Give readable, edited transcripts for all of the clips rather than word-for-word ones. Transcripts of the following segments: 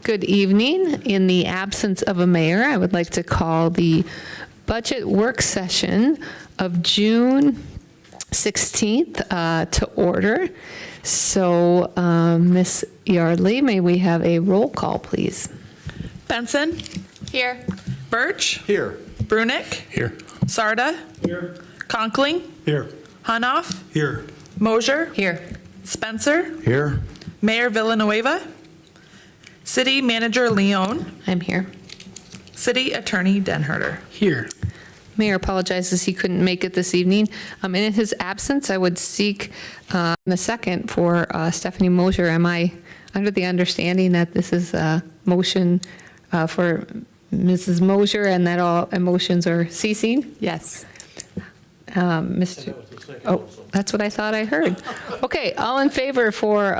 Good evening. In the absence of a mayor, I would like to call the budget work session of June 16th to order. So, Ms. Yardley, may we have a roll call, please? Benson? Here. Birch? Here. Brunick? Here. Sarda? Here. Conkling? Here. Hunoff? Here. Mosier? Here. Spencer? Here. Mayor Villanueva? City Manager Leon? I'm here. City Attorney Denherter? Here. Mayor apologizes he couldn't make it this evening. In his absence, I would seek a second for Stephanie Mosier. Am I under the understanding that this is a motion for Mrs. Mosier and that all motions are ceasing? Yes. Mr. Oh, that's what I thought I heard. Okay, all in favor for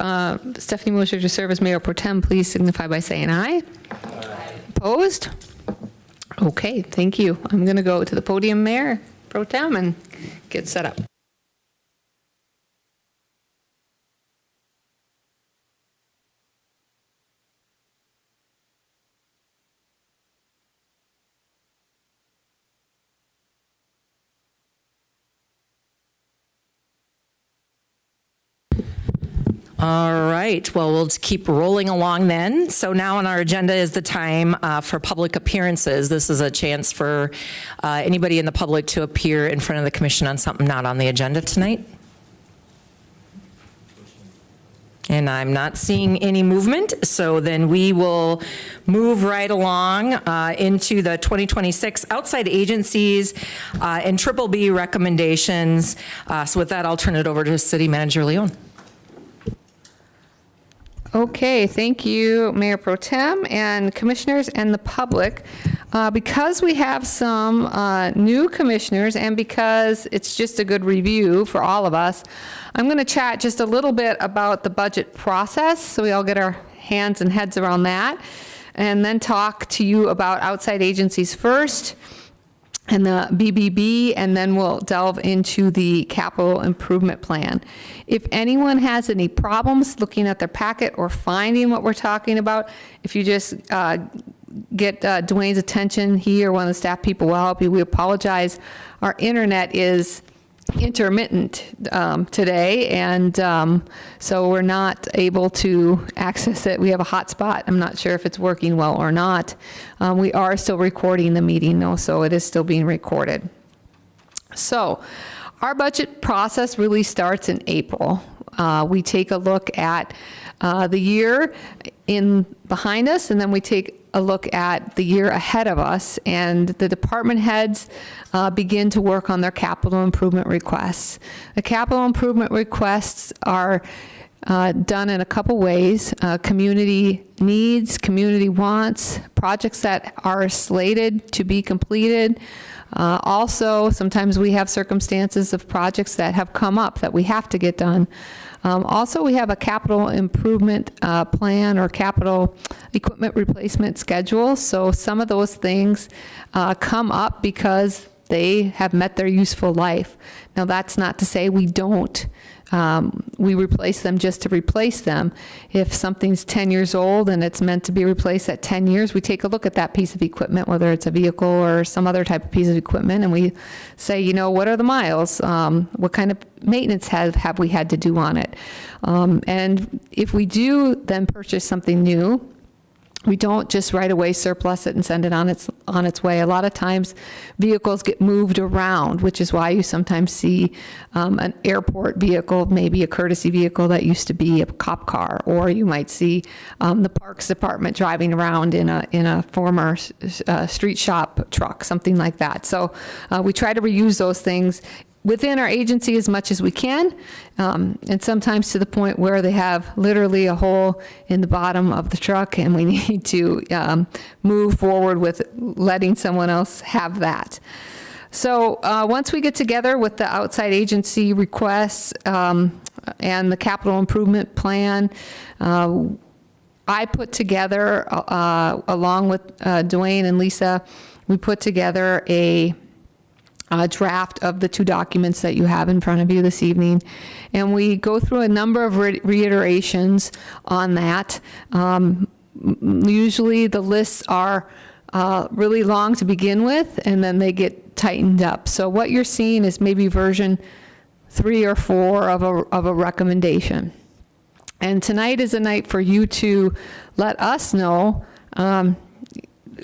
Stephanie Mosier to serve as Mayor Pro Tem, please signify by saying aye. Aye. Opposed? Okay, thank you. I'm going to go to the podium, Mayor Pro Tem, and get set up. All right. Well, we'll just keep rolling along then. So now on our agenda is the time for public appearances. This is a chance for anybody in the public to appear in front of the commission on something not on the agenda tonight. And I'm not seeing any movement, so then we will move right along into the 2026 outside agencies and Triple B recommendations. So with that, I'll turn it over to City Manager Leon. Okay, thank you, Mayor Pro Tem and commissioners and the public. Because we have some new commissioners and because it's just a good review for all of us, I'm going to chat just a little bit about the budget process so we all get our hands and heads around that, and then talk to you about outside agencies first and the BBB, and then we'll delve into the capital improvement plan. If anyone has any problems looking at their packet or finding what we're talking about, if you just get Dwayne's attention, he or one of the staff people will help you. We apologize. Our internet is intermittent today, and so we're not able to access it. We have a hotspot. I'm not sure if it's working well or not. We are still recording the meeting though, so it is still being recorded. So our budget process really starts in April. We take a look at the year behind us, and then we take a look at the year ahead of us, and the department heads begin to work on their capital improvement requests. The capital improvement requests are done in a couple ways: community needs, community wants, projects that are slated to be completed. Also, sometimes we have circumstances of projects that have come up that we have to get done. Also, we have a capital improvement plan or capital equipment replacement schedule. So some of those things come up because they have met their useful life. Now, that's not to say we don't. We replace them just to replace them. If something's 10 years old and it's meant to be replaced at 10 years, we take a look at that piece of equipment, whether it's a vehicle or some other type of piece of equipment, and we say, you know, what are the miles? What kind of maintenance have we had to do on it? And if we do then purchase something new, we don't just right away surplus it and send it on its way. A lot of times vehicles get moved around, which is why you sometimes see an airport vehicle, maybe a courtesy vehicle that used to be a cop car, or you might see the Parks Department driving around in a former street shop truck, something like that. So we try to reuse those things within our agency as much as we can, and sometimes to the point where they have literally a hole in the bottom of the truck and we need to move forward with letting someone else have that. So once we get together with the outside agency requests and the capital improvement plan, I put together, along with Dwayne and Lisa, we put together a draft of the two documents that you have in front of you this evening. And we go through a number of reiterations on that. Usually the lists are really long to begin with, and then they get tightened up. So what you're seeing is maybe version 3 or 4 of a recommendation. And tonight is a night for you to let us know,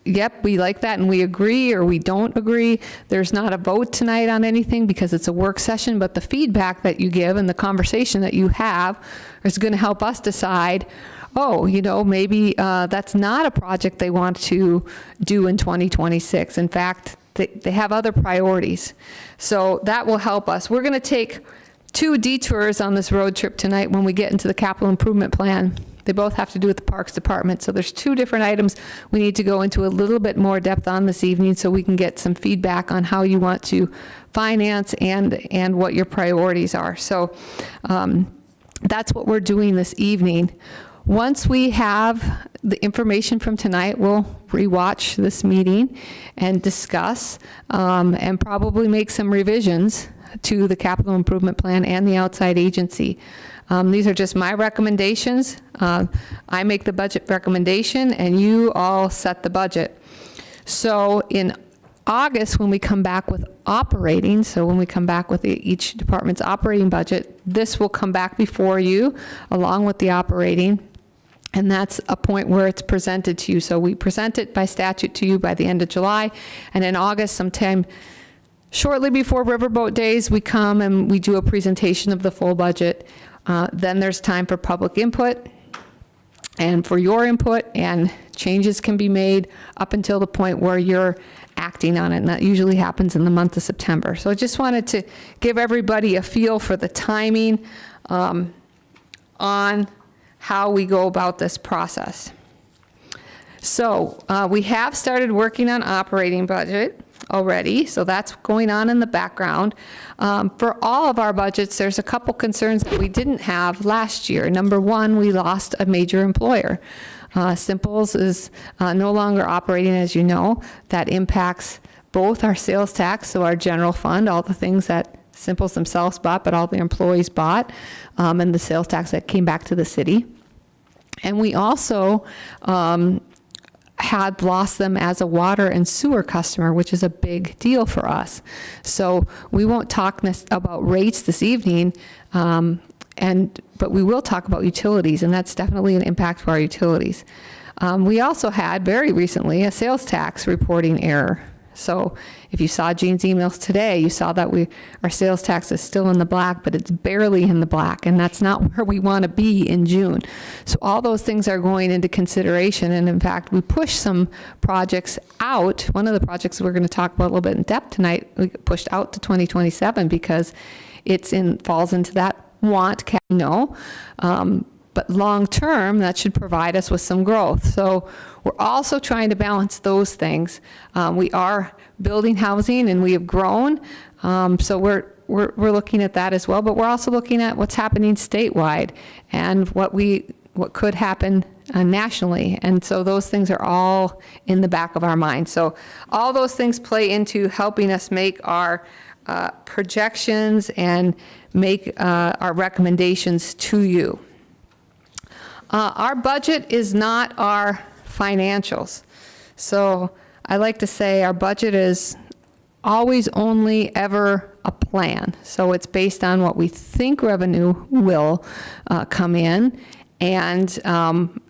yep, we like that and we agree, or we don't agree. There's not a vote tonight on anything because it's a work session, but the feedback that you give and the conversation that you have is going to help us decide, oh, maybe that's not a project they want to do in 2026. In fact, they have other priorities. So that will help us. We're going to take 2 detours on this road trip tonight when we get into the capital improvement plan. They both have to do with the Parks Department. So there's 2 different items we need to go into a little bit more depth on this evening so we can get some feedback on how you want to finance and what your priorities are. So that's what we're doing this evening. Once we have the information from tonight, we'll rewatch this meeting and discuss and probably make some revisions to the capital improvement plan and the outside agency. These are just my recommendations. I make the budget recommendation and you all set the budget. So in August, when we come back with operating, so when we come back with each department's operating budget, this will come back before you along with the operating. And that's a point where it's presented to you. So we present it by statute to you by the end of July. And in August, sometime shortly before Riverboat Days, we come and we do a presentation of the full budget. Then there's time for public input and for your input, and changes can be made up until the point where you're acting on it. And that usually happens in the month of September. So I just wanted to give everybody a feel for the timing on how we go about this process. So we have started working on operating budget already, so that's going on in the background. For all of our budgets, there's a couple concerns that we didn't have last year. Number one, we lost a major employer. Simples is no longer operating, as you know. That impacts both our sales tax, so our general fund, all the things that Simples themselves bought, but all the employees bought, and the sales tax that came back to the city. And we also had lost them as a water and sewer customer, which is a big deal for us. So we won't talk about rates this evening, but we will talk about utilities, and that's definitely an impact for our utilities. We also had very recently a sales tax reporting error. So if you saw Jean's emails today, you saw that our sales tax is still in the black, but it's barely in the black, and that's not where we want to be in June. So all those things are going into consideration, and in fact, we pushed some projects out. One of the projects we're going to talk about a little bit in depth tonight, we pushed out to 2027 because falls into that want category. But long term, that should provide us with some growth. So we're also trying to balance those things. We are building housing and we have grown. So we're looking at that as well, but we're also looking at what's happening statewide and what could happen nationally. And so those things are all in the back of our mind. So all those things play into helping us make our projections and make our recommendations to you. Our budget is not our financials. So I like to say our budget is always only ever a plan. So it's based on what we think revenue will come in, and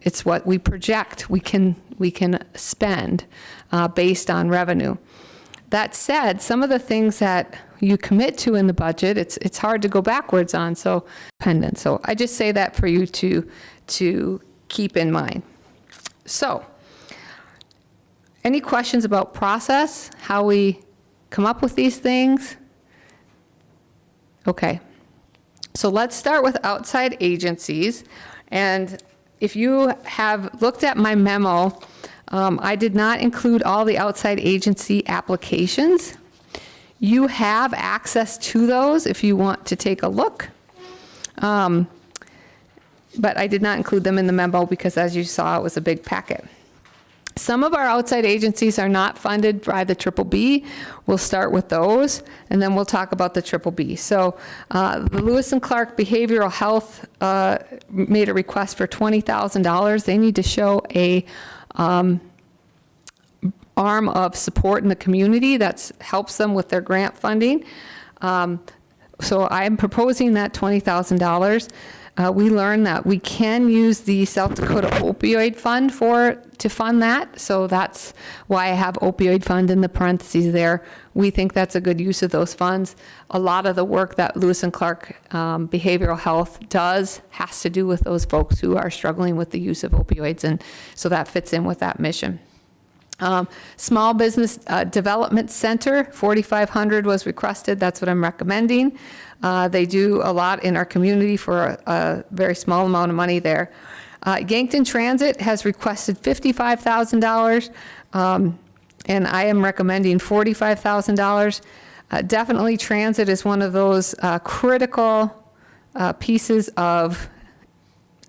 it's what we project we can spend based on revenue. That said, some of the things that you commit to in the budget, it's hard to go backwards on, so dependent. So I just say that for you to keep in mind. So, any questions about process, how we come up with these things? Okay, so let's start with outside agencies. And if you have looked at my memo, I did not include all the outside agency applications. You have access to those if you want to take a look. But I did not include them in the memo because, as you saw, it was a big packet. Some of our outside agencies are not funded by the Triple B. We'll start with those, and then we'll talk about the Triple B. So the Lewis and Clark Behavioral Health made a request for $20,000. They need to show a arm of support in the community that helps them with their grant funding. So I'm proposing that $20,000. We learned that we can use the South Dakota opioid fund to fund that. So that's why I have opioid fund in the parentheses there. We think that's a good use of those funds. A lot of the work that Lewis and Clark Behavioral Health does has to do with those folks who are struggling with the use of opioids. And so that fits in with that mission. Small Business Development Center, $4,500 was requested. That's what I'm recommending. They do a lot in our community for a very small amount of money there. Yankton Transit has requested $55,000, and I am recommending $45,000. Definitely transit is one of those critical pieces of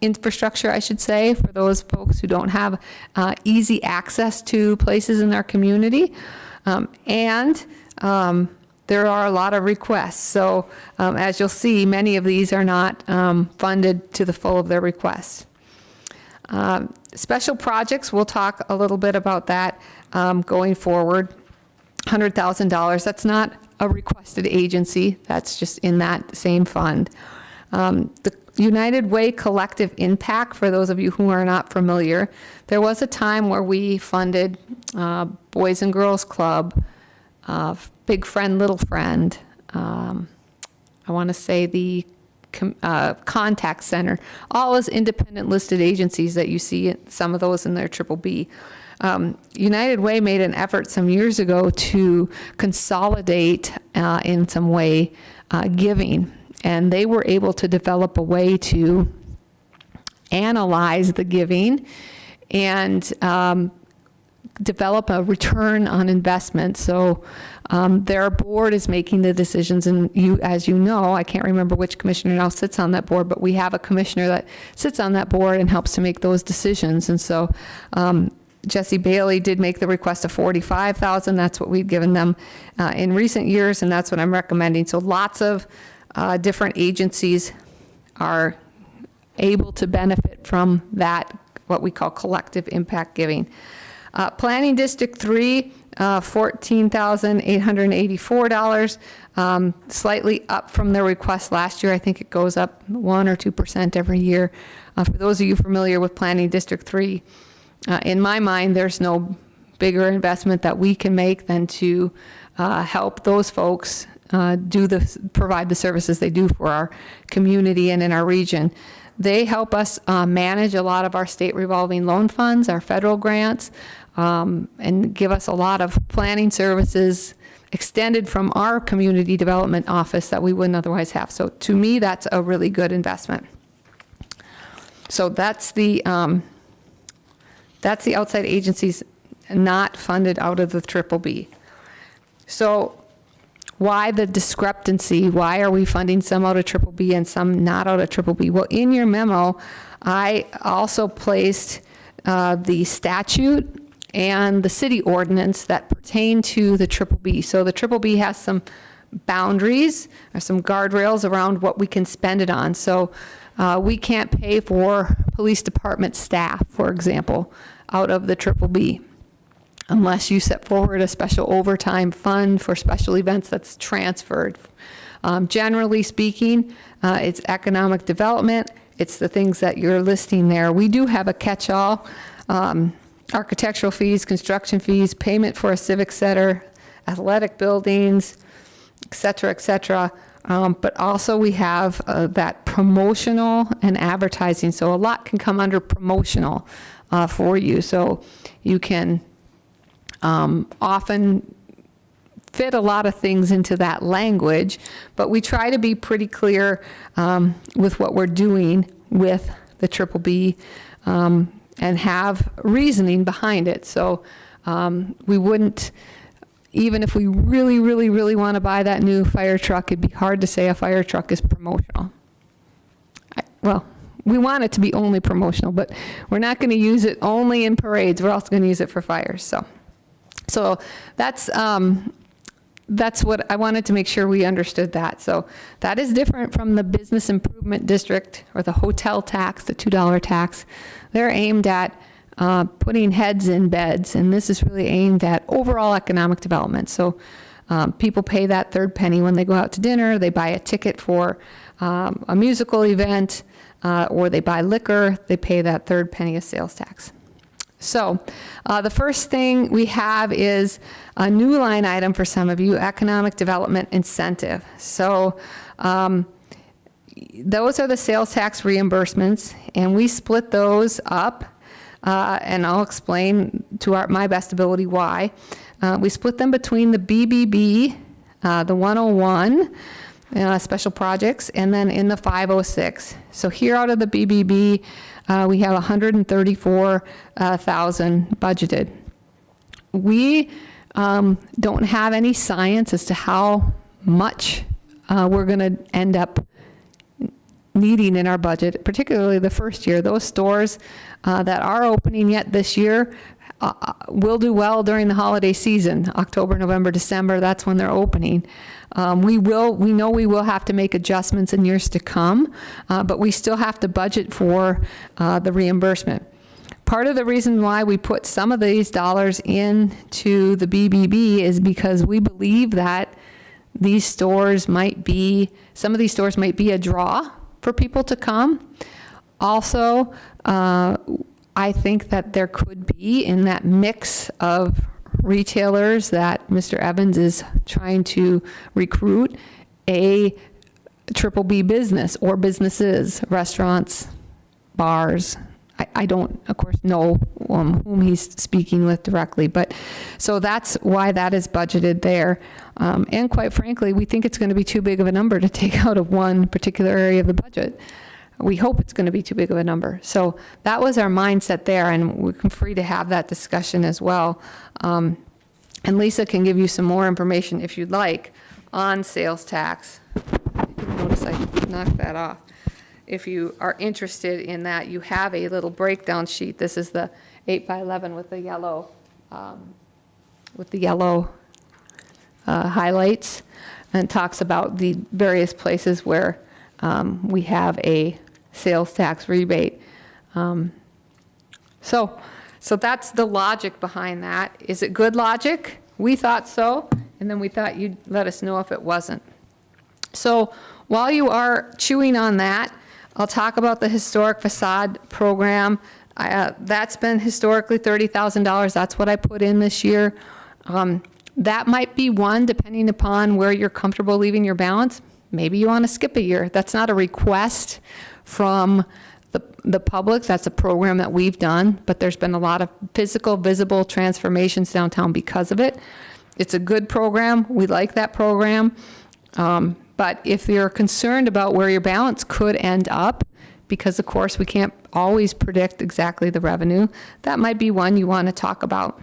infrastructure, I should say, for those folks who don't have easy access to places in our community. There are a lot of requests. So as you'll see, many of these are not funded to the full of their requests. Special projects, we'll talk a little bit about that going forward. $100,000, that's not a requested agency, that's just in that same fund. The United Way Collective Impact, for those of you who are not familiar, there was a time where we funded Boys and Girls Club, Big Friend, Little Friend, I want to say the Contact Center, all as independent listed agencies that you see some of those in their Triple B. United Way made an effort some years ago to consolidate in some way giving. And they were able to develop a way to analyze the giving and develop a return on investment. So their board is making the decisions, and you, as you know, I can't remember which commissioner now sits on that board, but we have a commissioner that sits on that board and helps to make those decisions. And so Jesse Bailey did make the request of $45,000. That's what we've given them in recent years, and that's what I'm recommending. So lots of different agencies are able to benefit from that, what we call collective impact giving. Planning District 3, $14,884, slightly up from their request last year. I think it goes up 1 or 2% every year. For those of you familiar with Planning District 3, in my mind, there's no bigger investment that we can make than to help those folks provide the services they do for our community and in our region. They help us manage a lot of our state revolving loan funds, our federal grants, and give us a lot of planning services extended from our community development office that we wouldn't otherwise have. So to me, that's a really good investment. So that's the outside agencies not funded out of the Triple B. So why the discrepancy? Why are we funding some out of Triple B and some not out of Triple B? Well, in your memo, I also placed the statute and the city ordinance that pertain to the Triple B. So the Triple B has some boundaries or some guardrails around what we can spend it on. So we can't pay for police department staff, for example, out of the Triple B, unless you set forward a special overtime fund for special events that's transferred. Generally speaking, it's economic development. It's the things that you're listing there. We do have a catch-all, architectural fees, construction fees, payment for a civic center, athletic buildings, et cetera, but also we have that promotional and advertising. So a lot can come under promotional for you. So you can often fit a lot of things into that language, but we try to be pretty clear with what we're doing with the Triple B and have reasoning behind it. So we wouldn't, even if we really, really, really want to buy that new fire truck, it'd be hard to say a fire truck is promotional. Well, we want it to be only promotional, but we're not going to use it only in parades. We're also going to use it for fires. So that's what I wanted to make sure we understood that. So that is different from the business improvement district or the hotel tax, the $2 tax. They're aimed at putting heads in beds, and this is really aimed at overall economic development. So people pay that third penny when they go out to dinner, they buy a ticket for a musical event, or they buy liquor, they pay that third penny of sales tax. So the first thing we have is a new line item for some of you, economic development incentive. So those are the sales tax reimbursements, and we split those up, and I'll explain to my best ability why. We split them between the BBB, the 101, special projects, and then in the 506. So here out of the BBB, we have 134,000 budgeted. We don't have any science as to how much we're going to end up needing in our budget, particularly the first year. Those stores that are opening yet this year will do well during the holiday season, October, November, December. That's when they're opening. We know we will have to make adjustments in years to come, but we still have to budget for the reimbursement. Part of the reason why we put some of these dollars into the BBB is because we believe that some of these stores might be a draw for people to come. Also, I think that there could be in that mix of retailers that Mr. Evans is trying to recruit a triple B business or businesses, restaurants, bars. I don't, of course, know whom he's speaking with directly, but so that's why that is budgeted there. And quite frankly, we think it's going to be too big of a number to take out of one particular area of the budget. We hope it's going to be too big of a number. So that was our mindset there, and we're free to have that discussion as well. And Lisa can give you some more information if you'd like on sales tax. You'll notice I knocked that off. If you are interested in that, you have a little breakdown sheet. This is the 8x11 with the yellow highlights, and talks about the various places where we have a sales tax rebate. So that's the logic behind that. Is it good logic? We thought so, and then we thought you'd let us know if it wasn't. So while you are chewing on that, I'll talk about the historic facade program. That's been historically $30,000. That's what I put in this year. That might be one, depending upon where you're comfortable leaving your balance. Maybe you want to skip a year. That's not a request from the public. That's a program that we've done, but there's been a lot of physical, visible transformations downtown because of it. It's a good program. We like that program. But if you're concerned about where your balance could end up, because of course we can't always predict exactly the revenue, that might be one you want to talk about.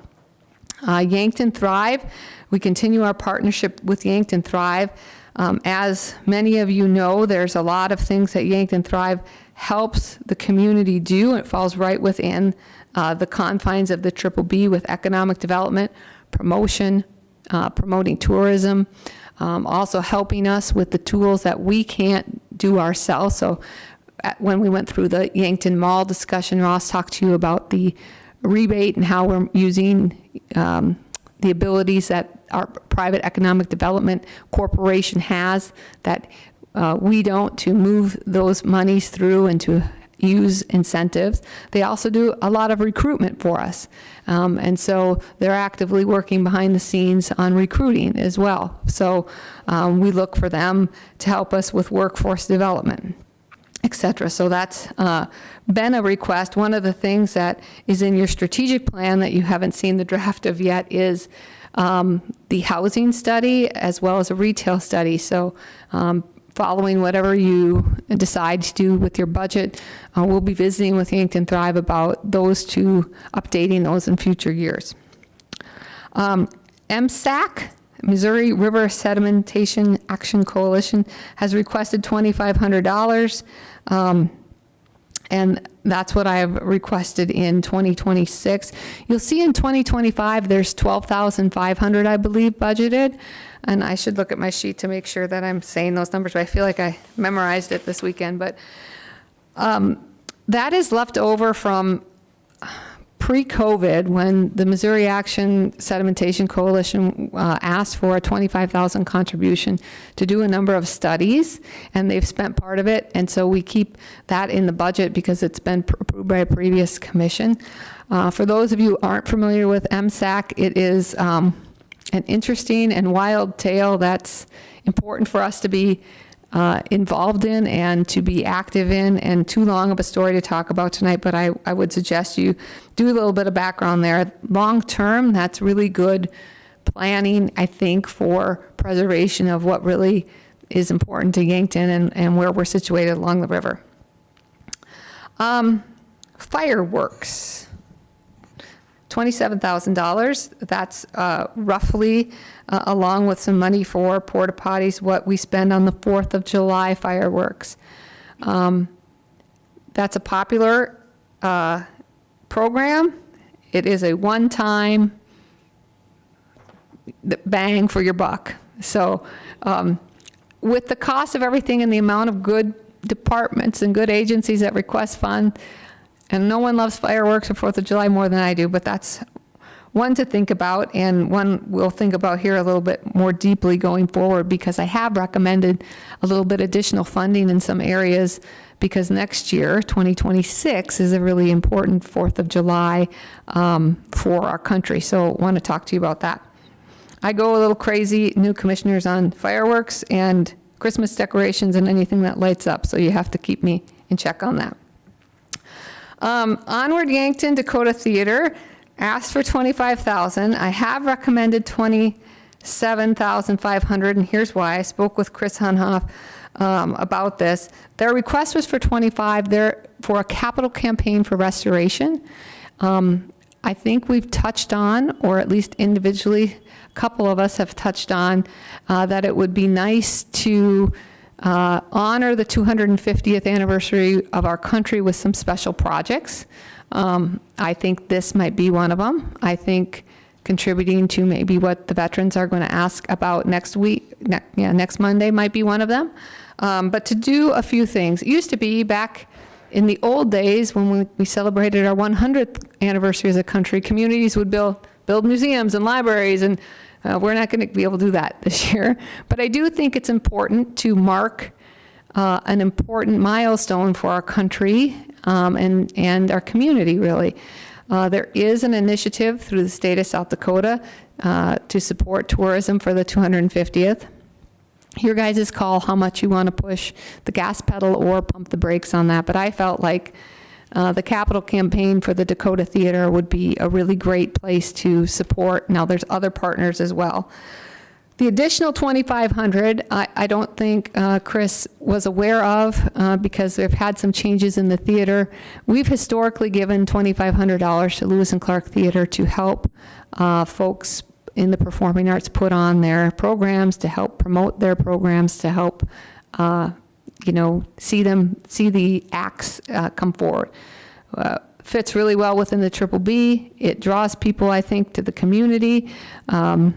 Yankton Thrive, we continue our partnership with Yankton Thrive. As many of you know, there's a lot of things that Yankton Thrive helps the community do. It falls right within the confines of the Triple B with economic development, promotion, promoting tourism, also helping us with the tools that we can't do ourselves. So when we went through the Yankton Mall discussion, Ross talked to you about the rebate and how we're using the abilities that our private economic development corporation has that we don't, to move those monies through and to use incentives. They also do a lot of recruitment for us. And so they're actively working behind the scenes on recruiting as well. So we look for them to help us with workforce development, et cetera. So that's been a request. One of the things that is in your strategic plan that you haven't seen the draft of yet is the housing study as well as a retail study. So following whatever you decide to do with your budget, we'll be visiting with Yankton Thrive about those two, updating those in future years. MSAC, Missouri River Sedimentation Action Coalition, has requested $2,500. And that's what I have requested in 2026. You'll see in 2025, there's 12,500, I believe, budgeted. And I should look at my sheet to make sure that I'm saying those numbers, but I feel like I memorized it this weekend. But that is left over from pre-COVID, when the Missouri Action Sedimentation Coalition asked for a 25,000 contribution to do a number of studies, and they've spent part of it, and so we keep that in the budget because it's been approved by a previous commission. For those of you who aren't familiar with MSAC, it is an interesting and wild tale that's important for us to be involved in and to be active in, and too long of a story to talk about tonight, but I would suggest you do a little bit of background there. Long term, that's really good planning, I think, for preservation of what really is important to Yankton and where we're situated along the river. Fireworks. $27,000. That's roughly, along with some money for porta potties, what we spend on the 4th of July fireworks. That's a popular program. It is a one-time bang for your buck. So with the cost of everything and the amount of good departments and good agencies that request funds, and no one loves fireworks for 4th of July more than I do, but that's one to think about, and one we'll think about here a little bit more deeply going forward, because I have recommended a little bit additional funding in some areas, because next year, 2026, is a really important 4th of July for our country. So I want to talk to you about that. I go a little crazy, new commissioners, on fireworks and Christmas decorations and anything that lights up, so you have to keep me in check on that. Onward Yankton Dakota Theater asked for $25,000. I have recommended $27,500, and here's why. I spoke with Chris Hunhoff about this. Their request was for $25,000. They're for a capital campaign for restoration. I think we've touched on, or at least individually, a couple of us have touched on, that it would be nice to honor the 250th anniversary of our country with some special projects. I think this might be one of them. I think contributing to maybe what the veterans are going to ask about next week, next Monday might be one of them. But to do a few things. It used to be back in the old days when we celebrated our 100th anniversary as a country, communities would build museums and libraries, and we're not going to be able to do that this year. But I do think it's important to mark an important milestone for our country and our community, really. There is an initiative through the state of South Dakota to support tourism for the 250th. Your guys' call how much you want to push the gas pedal or pump the brakes on that, but I felt like the capital campaign for the Dakota Theater would be a really great place to support. Now, there's other partners as well. The additional $2,500, I don't think Chris was aware of because they've had some changes in the theater. We've historically given $2,500 to Lewis and Clark Theater to help folks in the performing arts put on their programs, to help promote their programs, to help see the acts come forward. Fits really well within the Triple B. It draws people, I think, to the community. The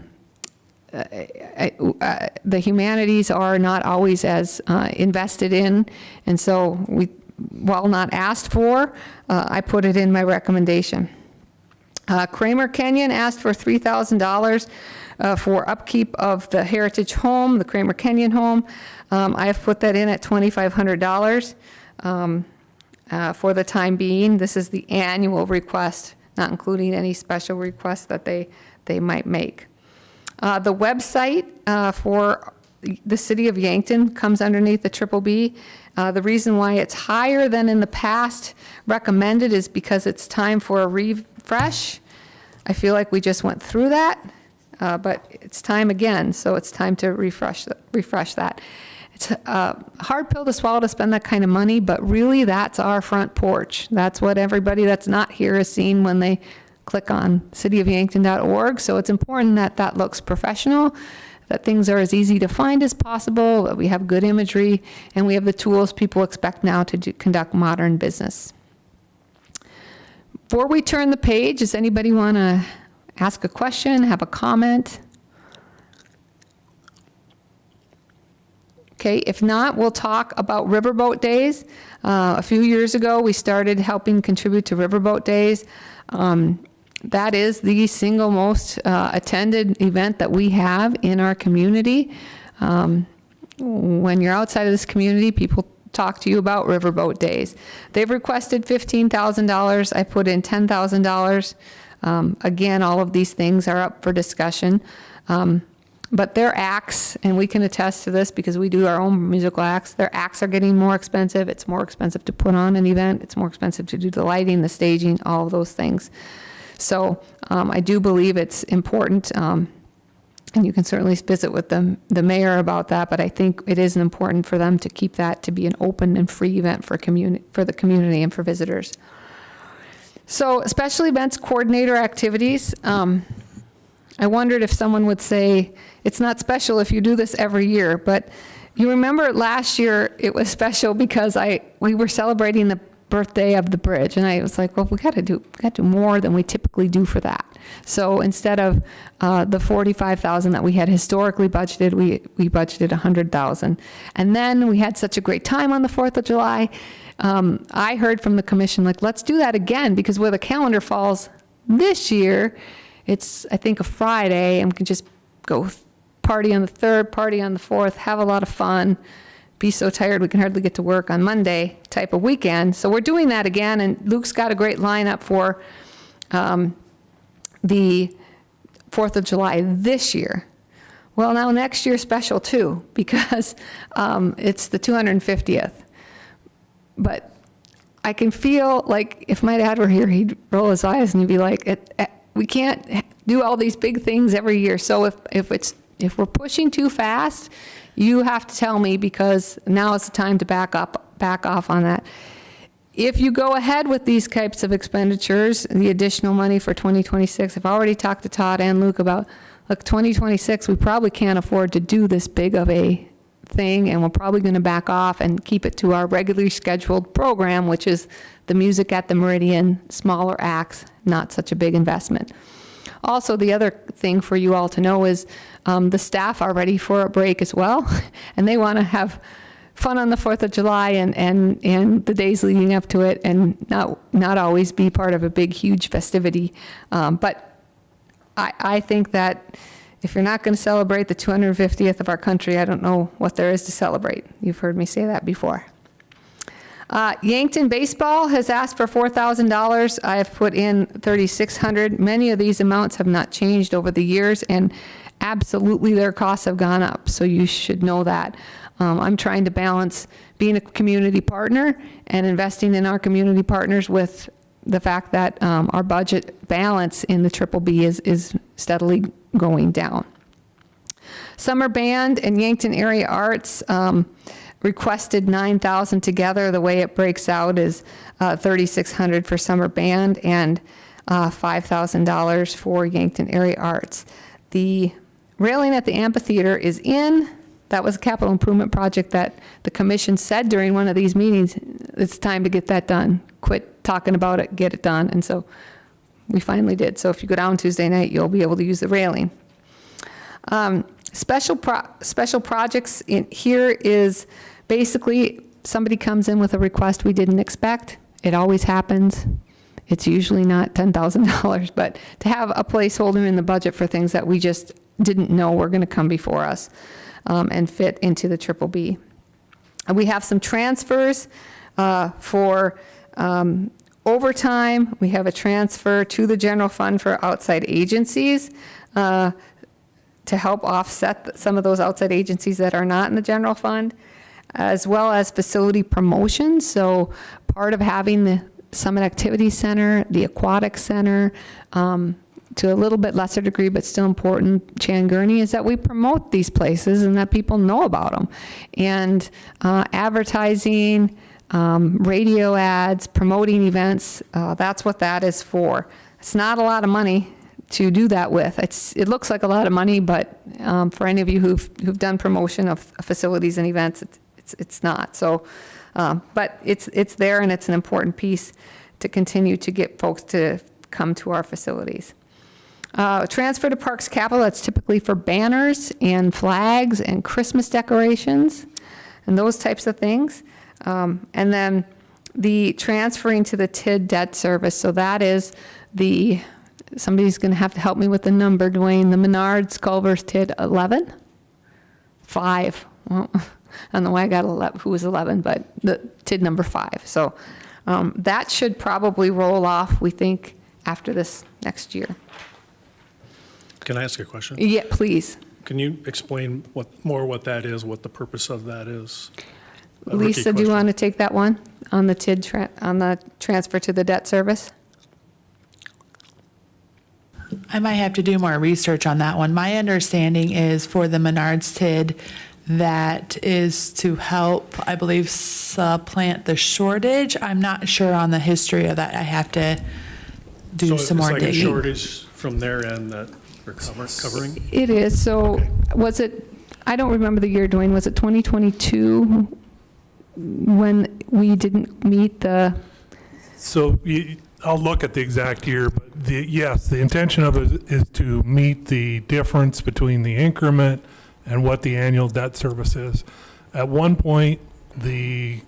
humanities are not always as invested in, and so while not asked for, I put it in my recommendation. Kramer Kenyon asked for $3,000 for upkeep of the heritage home, the Kramer Kenyon home. I have put that in at $2,500 for the time being. This is the annual request, not including any special requests that they might make. The website for the city of Yankton comes underneath the Triple B. The reason why it's higher than in the past recommended is because it's time for a refresh. I feel like we just went through that, but it's time again, so it's time to refresh that. It's a hard pill to swallow to spend that kind of money, but really that's our front porch. That's what everybody that's not here is seeing when they click on cityofyankton.org. So it's important that that looks professional, that things are as easy to find as possible, that we have good imagery, and we have the tools people expect now to conduct modern business. Before we turn the page, does anybody want to ask a question, have a comment? Okay, if not, we'll talk about Riverboat Days. A few years ago, we started helping contribute to Riverboat Days. That is the single most attended event that we have in our community. When you're outside of this community, people talk to you about Riverboat Days. They've requested $15,000. I put in $10,000. Again, all of these things are up for discussion. But their acts, and we can attest to this because we do our own musical acts, their acts are getting more expensive. It's more expensive to put on an event. It's more expensive to do the lighting, the staging, all of those things. So I do believe it's important, and you can certainly visit with the mayor about that, but I think it is important for them to keep that to be an open and free event for the community and for visitors. So special events coordinator activities. I wondered if someone would say, it's not special if you do this every year, but you remember last year it was special because we were celebrating the birthday of the bridge, and I was like, well, we got to do more than we typically do for that. So instead of the $45,000 that we had historically budgeted, we budgeted $100,000. And then we had such a great time on the 4th of July. I heard from the commission, like, let's do that again, because where the calendar falls this year, it's, I think, a Friday, and we can just go party on the 3rd, party on the 4th, have a lot of fun, be so tired we can hardly get to work on Monday type of weekend. So we're doing that again, and Luke's got a great lineup for the 4th of July this year. Well, now next year's special too, because it's the 250th. But I can feel like if my dad were here, he'd roll his eyes and he'd be like, we can't do all these big things every year. So if we're pushing too fast, you have to tell me, because now is the time to back off on that. If you go ahead with these types of expenditures, the additional money for 2026, I've already talked to Todd and Luke about, look, 2026, we probably can't afford to do this big of a thing, and we're probably going to back off and keep it to our regularly scheduled program, which is the music at the Meridian, smaller acts, not such a big investment. Also, the other thing for you all to know is the staff are ready for a break as well, and they want to have fun on the 4th of July and the days leading up to it, and not always be part of a big, huge festivity. But I think that if you're not going to celebrate the 250th of our country, I don't know what there is to celebrate. You've heard me say that before. Yankton Baseball has asked for $4,000. I have put in $3,600. Many of these amounts have not changed over the years, and absolutely their costs have gone up, so you should know that. I'm trying to balance being a community partner and investing in our community partners with the fact that our budget balance in the Triple B is steadily going down. Summer Band and Yankton Area Arts requested $9,000 together. The way it breaks out is $3,600 for Summer Band and $5,000 for Yankton Area Arts. The railing at the amphitheater is in. That was a capital improvement project that the commission said during one of these meetings, it's time to get that done. Quit talking about it, get it done. And so we finally did. So if you go down Tuesday night, you'll be able to use the railing. Special projects in here is basically somebody comes in with a request we didn't expect. It always happens. It's usually not $10,000, but to have a placeholder in the budget for things that we just didn't know were going to come before us and fit into the Triple B. We have some transfers for overtime. We have a transfer to the general fund for outside agencies to help offset some of those outside agencies that are not in the general fund, as well as facility promotions. So part of having the Summit Activity Center, the Aquatic Center, to a little bit lesser degree, but still important, Chan Gurney, is that we promote these places and that people know about them. And advertising, radio ads, promoting events, that's what that is for. It's not a lot of money to do that with. It looks like a lot of money, but for any of you who've done promotion of facilities and events, it's not. So, but it's there, and it's an important piece to continue to get folks to come to our facilities. Transfer to Parks Capital, that's typically for banners and flags and Christmas decorations and those types of things. And then the transferring to the TID debt service, so that is somebody's going to have to help me with the number, Dwayne, the Menards Culver's TID 11? 5. Well, I don't know why I got 11, who was 11, but the TID number 5. So that should probably roll off, we think, after this next year. Can I ask a question? Yeah, please. Can you explain what that is, what the purpose of that is? A rookie Lisa, do you question. want to take that one on the TID, on the transfer to the debt service? I might have to do more research on that one. My understanding is for the Menards TID, that is to help, I believe, supplant the shortage. I'm not sure on the history of that. I have to do some more So it's like a digging. shortage from their end that we're covering? It is, so was it, I don't remember the year, Dwayne, was it 2022 when we didn't meet the, So I'll look at the exact year, but yes, the intention of it is to meet the difference between the increment and what the annual debt service is. At one point, the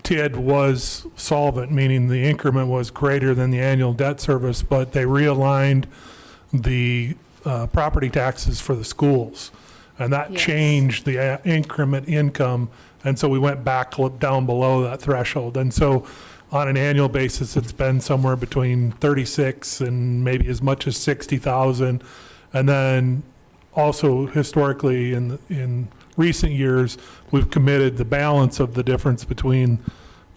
TID was solvent, meaning the increment was greater than the annual debt service, but they realigned the property taxes for the schools. And that Yes. changed the increment income, and so we went back down below that threshold. And so on an annual basis, it's been somewhere between 36 and maybe as much as 60,000. And then also historically in recent years, we've committed the balance of the difference between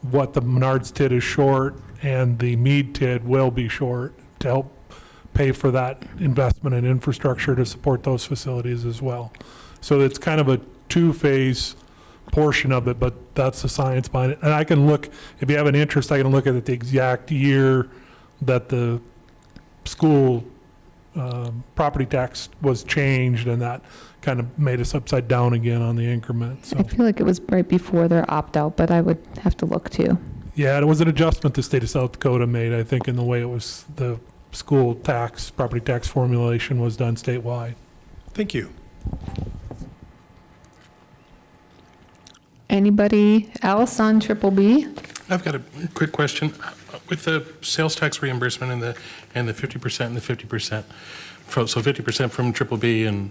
what the Menards TID is short and the Meade TID will be short to help pay for that investment in infrastructure to support those facilities as well. So it's kind of a two-phase portion of it, but that's the science behind it. And I can look, if you have an interest, I can look at the exact year that the school property tax was changed, and that kind of made us upside down again on the increment. So I feel like it was right before their opt-out, but I would have to look too. yeah, it was an adjustment the state of South Dakota made, I think, in the way it was the school tax, property tax formulation was done statewide. Thank you. Anybody else on Triple B? I've got a quick question. With the sales tax reimbursement and the 50% and the 50%, so 50% from Triple B and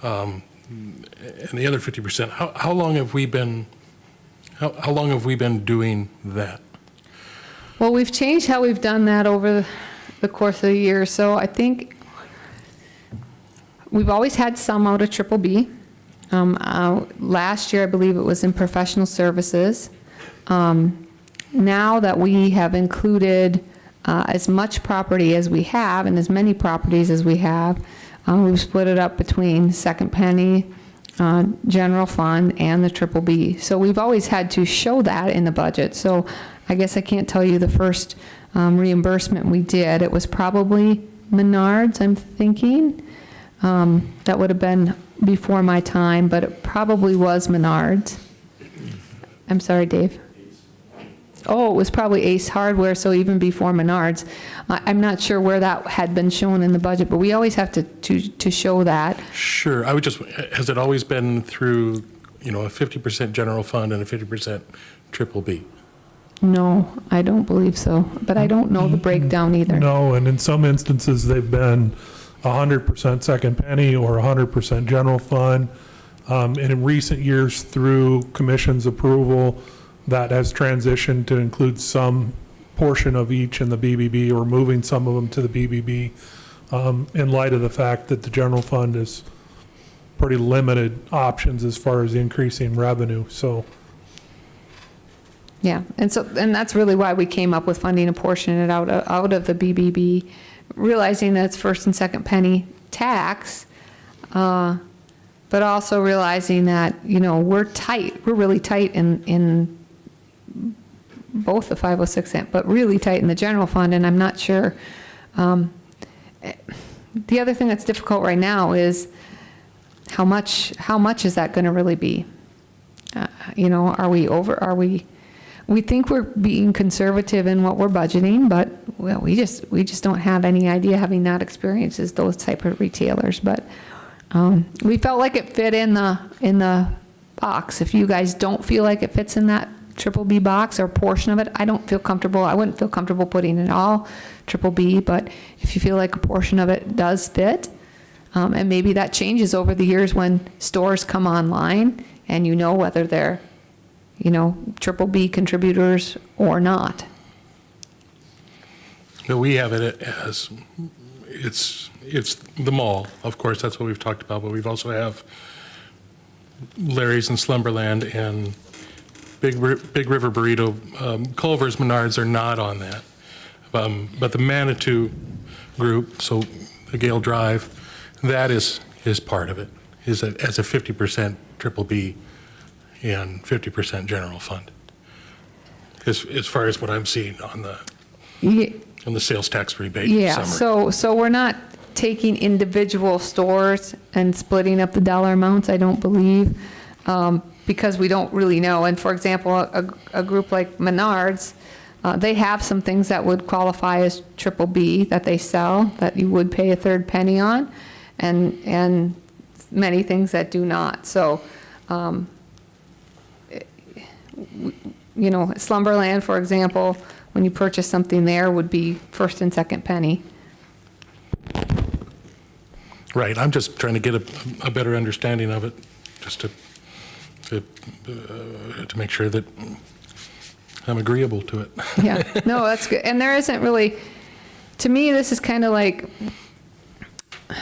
the other 50%, how long have we been doing that? Well, we've changed how we've done that over the course of the year. So I think we've always had some out of Triple B. Last year, I believe it was in professional services. Now that we have included as much property as we have and as many properties as we have, we've split it up between second penny, general fund, and the Triple B. So we've always had to show that in the budget. So I guess I can't tell you the first reimbursement we did. It was probably Menards, I'm thinking. That would have been before my time, but it probably was Menards. I'm sorry, Dave. Oh, it was probably Ace Hardware, so even before Menards. I'm not sure where that had been shown in the budget, but we always have to show that. Sure. Has it always been through, a 50% general fund and a 50% Triple B? No, I don't believe so, but I don't know the breakdown either. No, and in some instances, they've been 100% second penny or 100% general fund. And in recent years, through commission's approval, that has transitioned to include some portion of each in the BBB or moving some of them to the BBB in light of the fact that the general fund is pretty limited options as far as increasing revenue. So Yeah, and that's really why we came up with funding a portion it out of the BBB, realizing that it's first and second penny tax, but also realizing that, we're really tight in both the 506, but really tight in the general fund, and I'm not sure. the other thing that's difficult right now is how much is that going to really be? Are we think we're being conservative in what we're budgeting, but well, we just don't have any idea, having not experienced those type of retailers. But we felt like it fit in the box. If you guys don't feel like it fits in that triple B box or a portion of it, I wouldn't feel comfortable putting it all triple B, but if you feel like a portion of it does fit, and maybe that changes over the years when stores come online and whether they're triple B contributors or not. No, we have it as, it's the mall, of course, that's what we've talked about, but we've also have Larry's and Slumberland and Big River Burrito. Culver's, Menards are not on that. But the Manitou group, so the Gale Drive, that is part of it, is as a 50% triple B and 50% general fund. As far as what I'm seeing on the sales tax rebate Yeah, summary. so we're not taking individual stores and splitting up the dollar amounts, I don't believe, because we don't really know. And for example, a group like Menards, they have some things that would qualify as triple B that they sell, that you would pay a third penny on, and many things that do not. So, Slumberland, for example, when you purchase something there, would be first and second penny. Right, I'm just trying to get a better understanding of it, just to make sure that I'm agreeable to it. Yeah, no, that's good. And there isn't really, to me, this is kind of like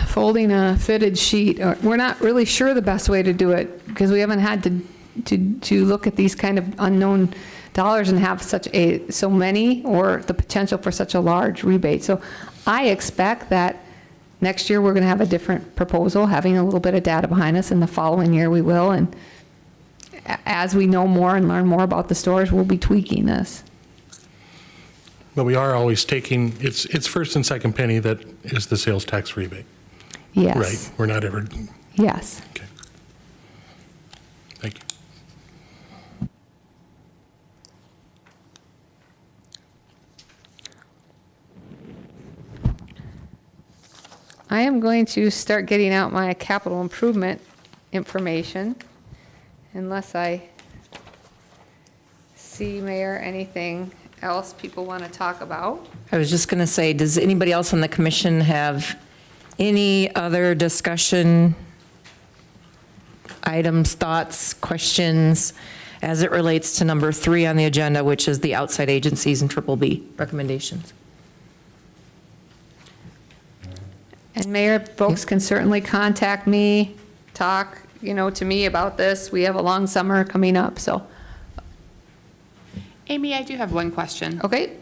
folding a fitted sheet. We're not really sure the best way to do it because we haven't had to look at these kind of unknown dollars and have so many or the potential for such a large rebate. So I expect that next year we're going to have a different proposal, having a little bit of data behind us, and the following year we will. And as we know more and learn more about the stores, we'll be tweaking this. But we are always taking, it's first and second penny that is the sales tax rebate. Yes. Right, we're not ever, Yes. okay. Thank you. I am going to start getting out my capital improvement information, unless I see, Mayor, anything else people want to talk about. I was just going to say, does anybody else on the commission have any other discussion items, thoughts, questions as it relates to number 3 on the agenda, which is the outside agencies and triple B recommendations? And Mayor, folks can certainly contact me, talk, to me about this. We have a long summer coming up, so. Amy, I do have one question. Okay.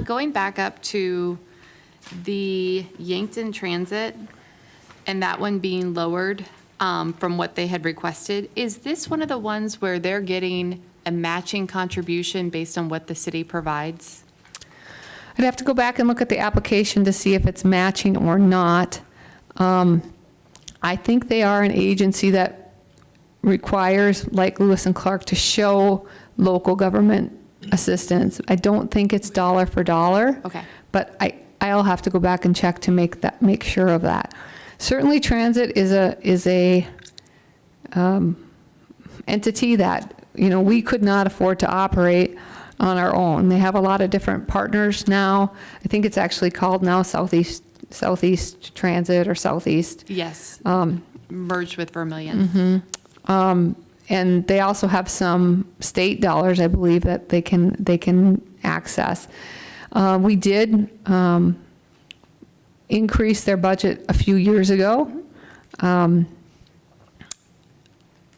Going back up to the Yankton Transit and that one being lowered from what they had requested, is this one of the ones where they're getting a matching contribution based on what the city provides? I'd have to go back and look at the application to see if it's matching or not. I think they are an agency that requires, like Lewis and Clark, to show local government assistance. I don't think it's dollar for dollar. Okay. But I'll have to go back and check to make sure of that. Certainly, transit is a entity that we could not afford to operate on our own. They have a lot of different partners now. I think it's actually called now Southeast Transit or Southeast. Yes. Merged with Vermilion. And they also have some state dollars, I believe, that they can access. We did increase their budget a few years ago.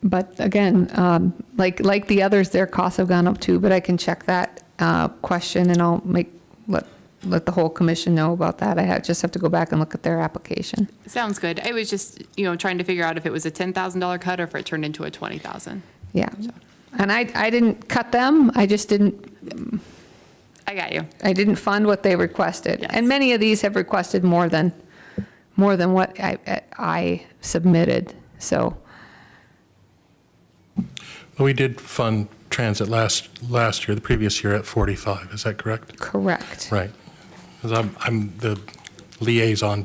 But again, like the others, their costs have gone up too, but I can check that question and I'll let the whole commission know about that. I just have to go back and look at their application. Sounds good. I was just, trying to figure out if it was a $10,000 cut or if it turned into a $20,000. Yeah. And I didn't cut them, I just I got you. I didn't fund what they requested. Yes. And many of these have requested more than more than what I submitted, so. We did fund transit last year, the previous year at 45, is that correct? Correct. Right. Because I'm the liaison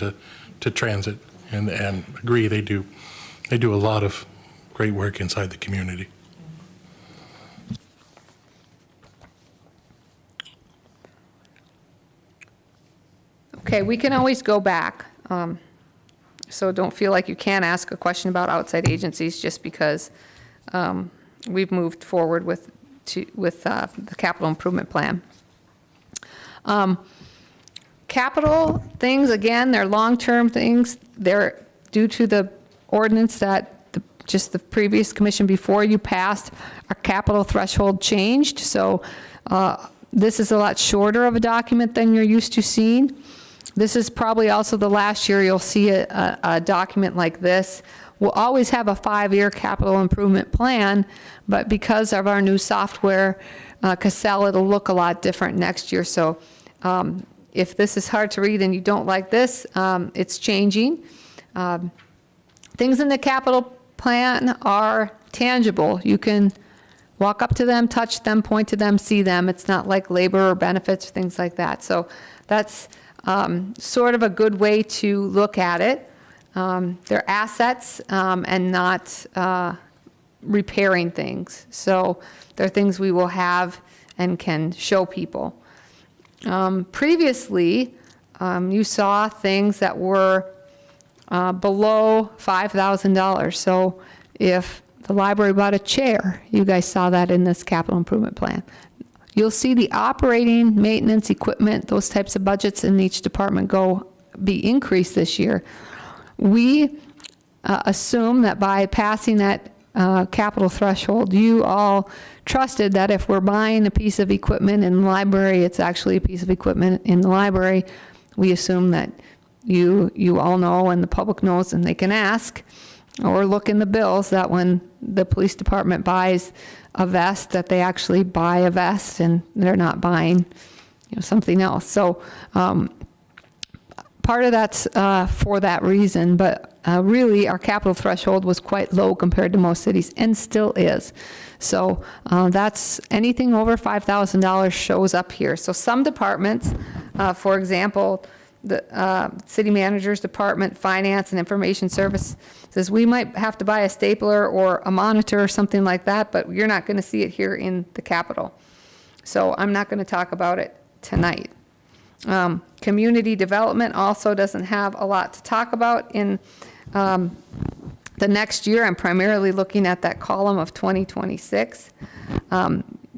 to transit and agree they do a lot of great work inside the community. Okay, we can always go back. So don't feel like you can't ask a question about outside agencies just because we've moved forward with the capital improvement plan. Capital things, again, they're long-term things. They're due to the ordinance that just the previous commission before you passed, our capital threshold changed. So this is a lot shorter of a document than you're used to seeing. This is probably also the last year you'll see a document like this. We'll always have a 5-year capital improvement plan, but because of our new software, Cassell, it'll look a lot different next year. So if this is hard to read and you don't like this, it's changing. Things in the capital plan are tangible. You can walk up to them, touch them, point to them, see them. It's not like labor or benefits or things like that. So that's sort of a good way to look at it. They're assets and not repairing things. So they're things we will have and can show people. Previously, you saw things that were below $5,000. So if the library bought a chair, you guys saw that in this capital improvement plan. You'll see the operating, maintenance, equipment, those types of budgets in each department be increased this year. We assume that by passing that capital threshold, you all trusted that if we're buying a piece of equipment in the library, it's actually a piece of equipment in the library. We assume that you all know and the public knows and they can ask or look in the bills that when the police department buys a vest, that they actually buy a vest and they're not buying something else. So part of that's for that reason, but really our capital threshold was quite low compared to most cities and still is. So that's anything over $5,000 shows up here. So some departments, for example, the city manager's department, finance and information services, we might have to buy a stapler or a monitor or something like that, but you're not going to see it here in the capital. So I'm not going to talk about it tonight. Community development also doesn't have a lot to talk about in the next year. I'm primarily looking at that column of 2026.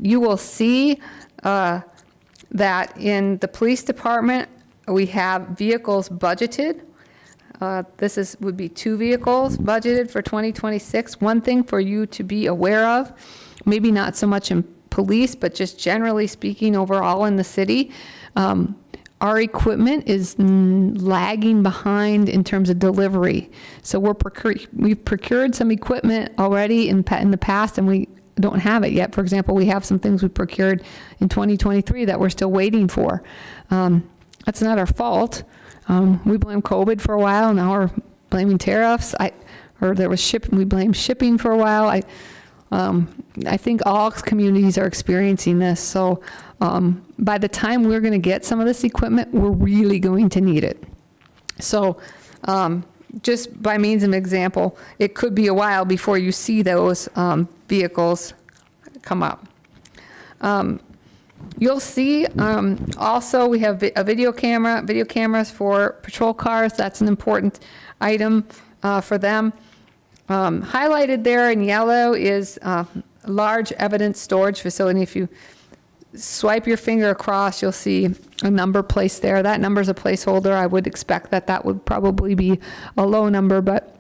You will see that in the police department, we have vehicles budgeted. This would be 2 vehicles budgeted for 2026. One thing for you to be aware of, maybe not so much in police, but just generally speaking overall in the city, our equipment is lagging behind in terms of delivery. So we've procured some equipment already in the past and we don't have it yet. For example, we have some things we procured in 2023 that we're still waiting for. That's not our fault. We blamed COVID for a while. Now we're blaming tariffs. We blamed shipping for a while. I think all communities are experiencing this. So by the time we're going to get some of this equipment, we're really going to need it. So just by means of example, it could be a while before you see those vehicles come up. You'll see also we have a video cameras for patrol cars. That's an important item for them. Highlighted there in yellow is a large evidence storage facility. If you swipe your finger across, you'll see a number placed there. That number is a placeholder. I would expect that would probably be a low number, but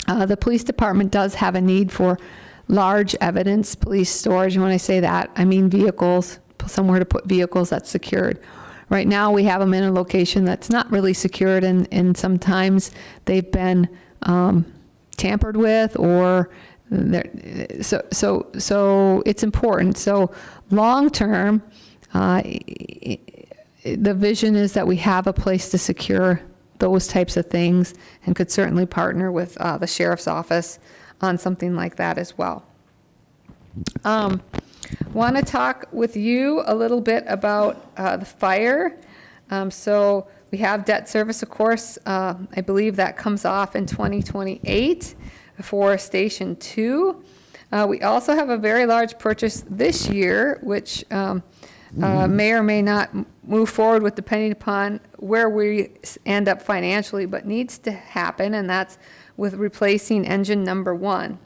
the police department does have a need for large evidence police storage. And when I say that, I mean vehicles, somewhere to put vehicles that's secured. Right now, we have them in a location that's not really secured, and sometimes they've been tampered with, or so it's important. So long term, the vision is that we have a place to secure those types of things, and could certainly partner with the sheriff's office on something like that as well. Want to talk with you a little bit about the fire. So we have debt service, of course. I believe that comes off in 2028 for Station 2. We also have a very large purchase this year, which may or may not move forward with depending upon where we end up financially, but needs to happen, and that's with replacing engine number 1.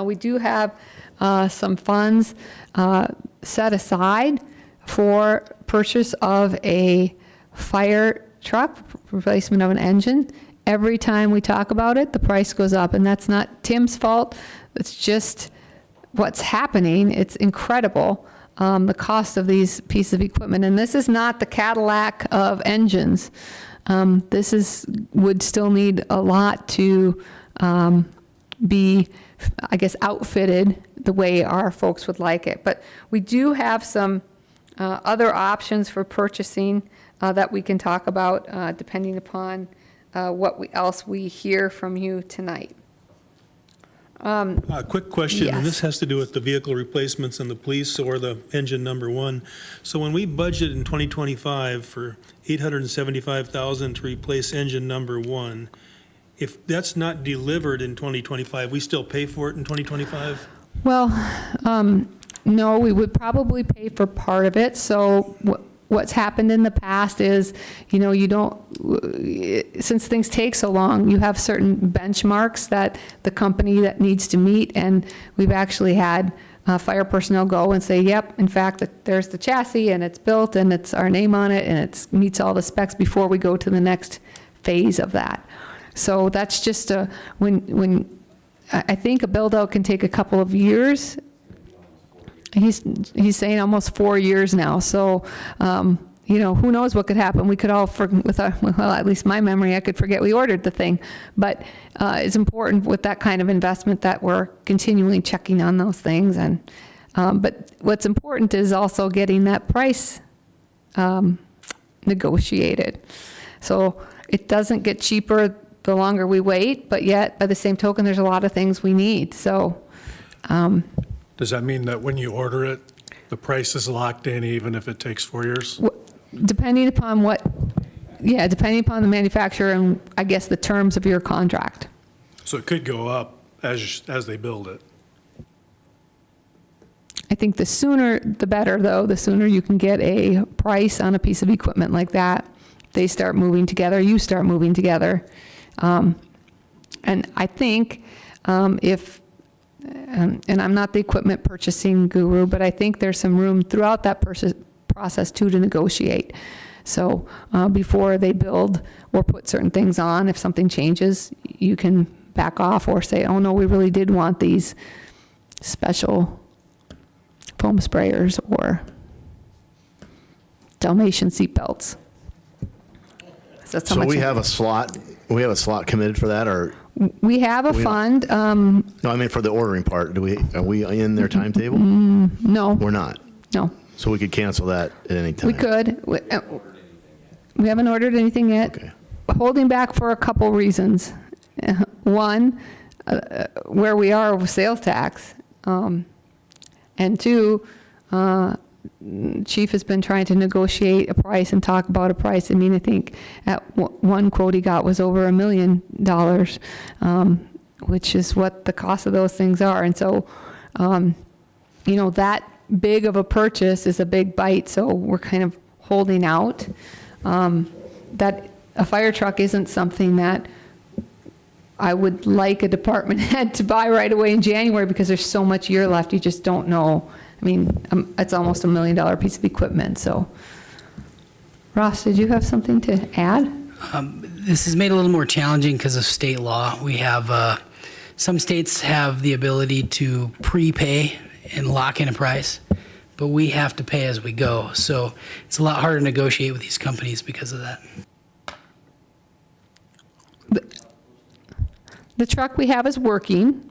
We do have some funds set aside for purchase of a fire truck, replacement of an engine. Every time we talk about it, the price goes up, and that's not Tim's fault. It's just what's happening. It's incredible, the cost of these pieces of equipment. And this is not the Cadillac of engines. This would still need a lot to be, I guess, outfitted the way our folks would like it. But we do have some other options for purchasing that we can talk about depending upon what else we hear from you tonight. A quick question, and this Yes. has to do with the vehicle replacements and the police or the engine number 1. So when we budget in 2025 for $875,000 to replace engine number 1, if that's not delivered in 2025, we still pay for it in 2025? Well, no, we would probably pay for part of it. So what's happened in the past is, you don't, since things take so long, you have certain benchmarks that the company that needs to meet, and we've actually had fire personnel go and say, yep, in fact, there's the chassis, and it's built, and it's our name on it, and it meets all the specs before we go to the next phase of that. So that's just when I think a build-out can take a couple of years. He's saying almost 4 years now. So, who knows what could happen? We could all, well, at least my memory, I could forget we ordered the thing. But it's important with that kind of investment that we're continually checking on those things. And but what's important is also getting that price negotiated. So it doesn't get cheaper the longer we wait, but yet by the same token, there's a lot of things we need. So. Does that mean that when you order it, the price is locked in even if it takes 4 years? Depending upon depending upon the manufacturer and I guess the terms of your contract. So it could go up as they build it. I think the sooner the better, though. The sooner you can get a price on a piece of equipment like that, they start moving together, you start moving together. And I think and I'm not the equipment purchasing guru, but I think there's some room throughout that process too to negotiate. So before they build or put certain things on, if something changes, you can back off or say, oh no, we really did want these special foam sprayers or Dalmatian seat belts. So we have a slot committed for that, or? We have a fund. No, I mean for the ordering part. Are we in their timetable? No, We're not. no. So we could cancel that at any time. We could. We haven't ordered anything yet. Okay. Holding back for a couple reasons. One, where we are with sales tax. And two, Chief has been trying to negotiate a price and talk about a price. I mean, I think at one quote he got was over $1 million, which is what the cost of those things are. And so, that big of a purchase is a big bite, so we're kind of holding out. That a fire truck isn't something that I would like a department head to buy right away in January because there's so much year left, you just don't know. I mean, it's almost $1 million piece of equipment, so. Ross, did you have something to add? This is made a little more challenging because of state law. We have, some states have the ability to prepay and lock in a price, but we have to pay as we go. So it's a lot harder to negotiate with these companies because of that. The truck we have is working.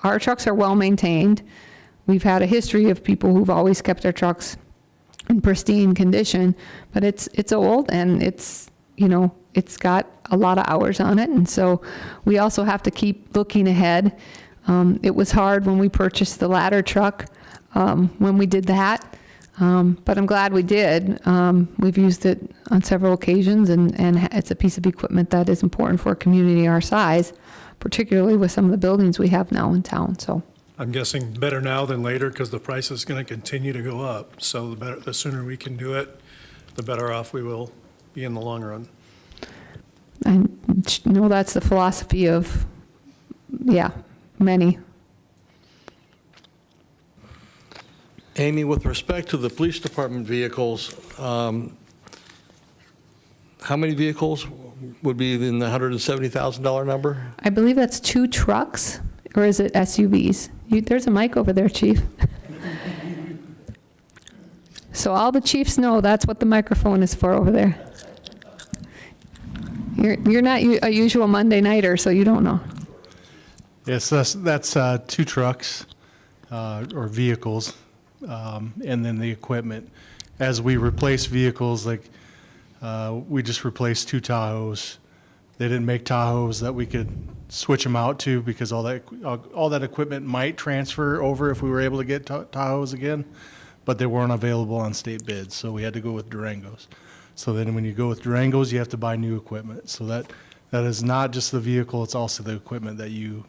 Our trucks are well maintained. We've had a history of people who've always kept their trucks in pristine condition, but it's old and it's, it's got a lot of hours on it. And so we also have to keep looking ahead. It was hard when we purchased the ladder truck, when we did that. But I'm glad we did. We've used it on several occasions, and it's a piece of equipment that is important for a community our size, particularly with some of the buildings we have now in town. So I'm guessing better now than later because the price is going to continue to go up. So the sooner we can do it, the better off we will be in the long run. I know that's the philosophy of, many. Amy, with respect to the police department vehicles, how many vehicles would be in the $170,000 number? I believe that's 2 trucks, or is it SUVs? There's a mic over there, Chief. So all the chiefs know that's what the microphone is for over there. You're not a usual Monday nighter, so you don't know. Yes, that's 2 trucks or vehicles, and then the equipment. As we replace vehicles, like we just replaced 2 Tahoes. They didn't make Tahoes that we could switch them out to because all that equipment might transfer over if we were able to get Tahoes again, but they weren't available on state bids, so we had to go with Durangos. So then when you go with Durangos, you have to buy new equipment. So that is not just the vehicle, it's also the equipment that you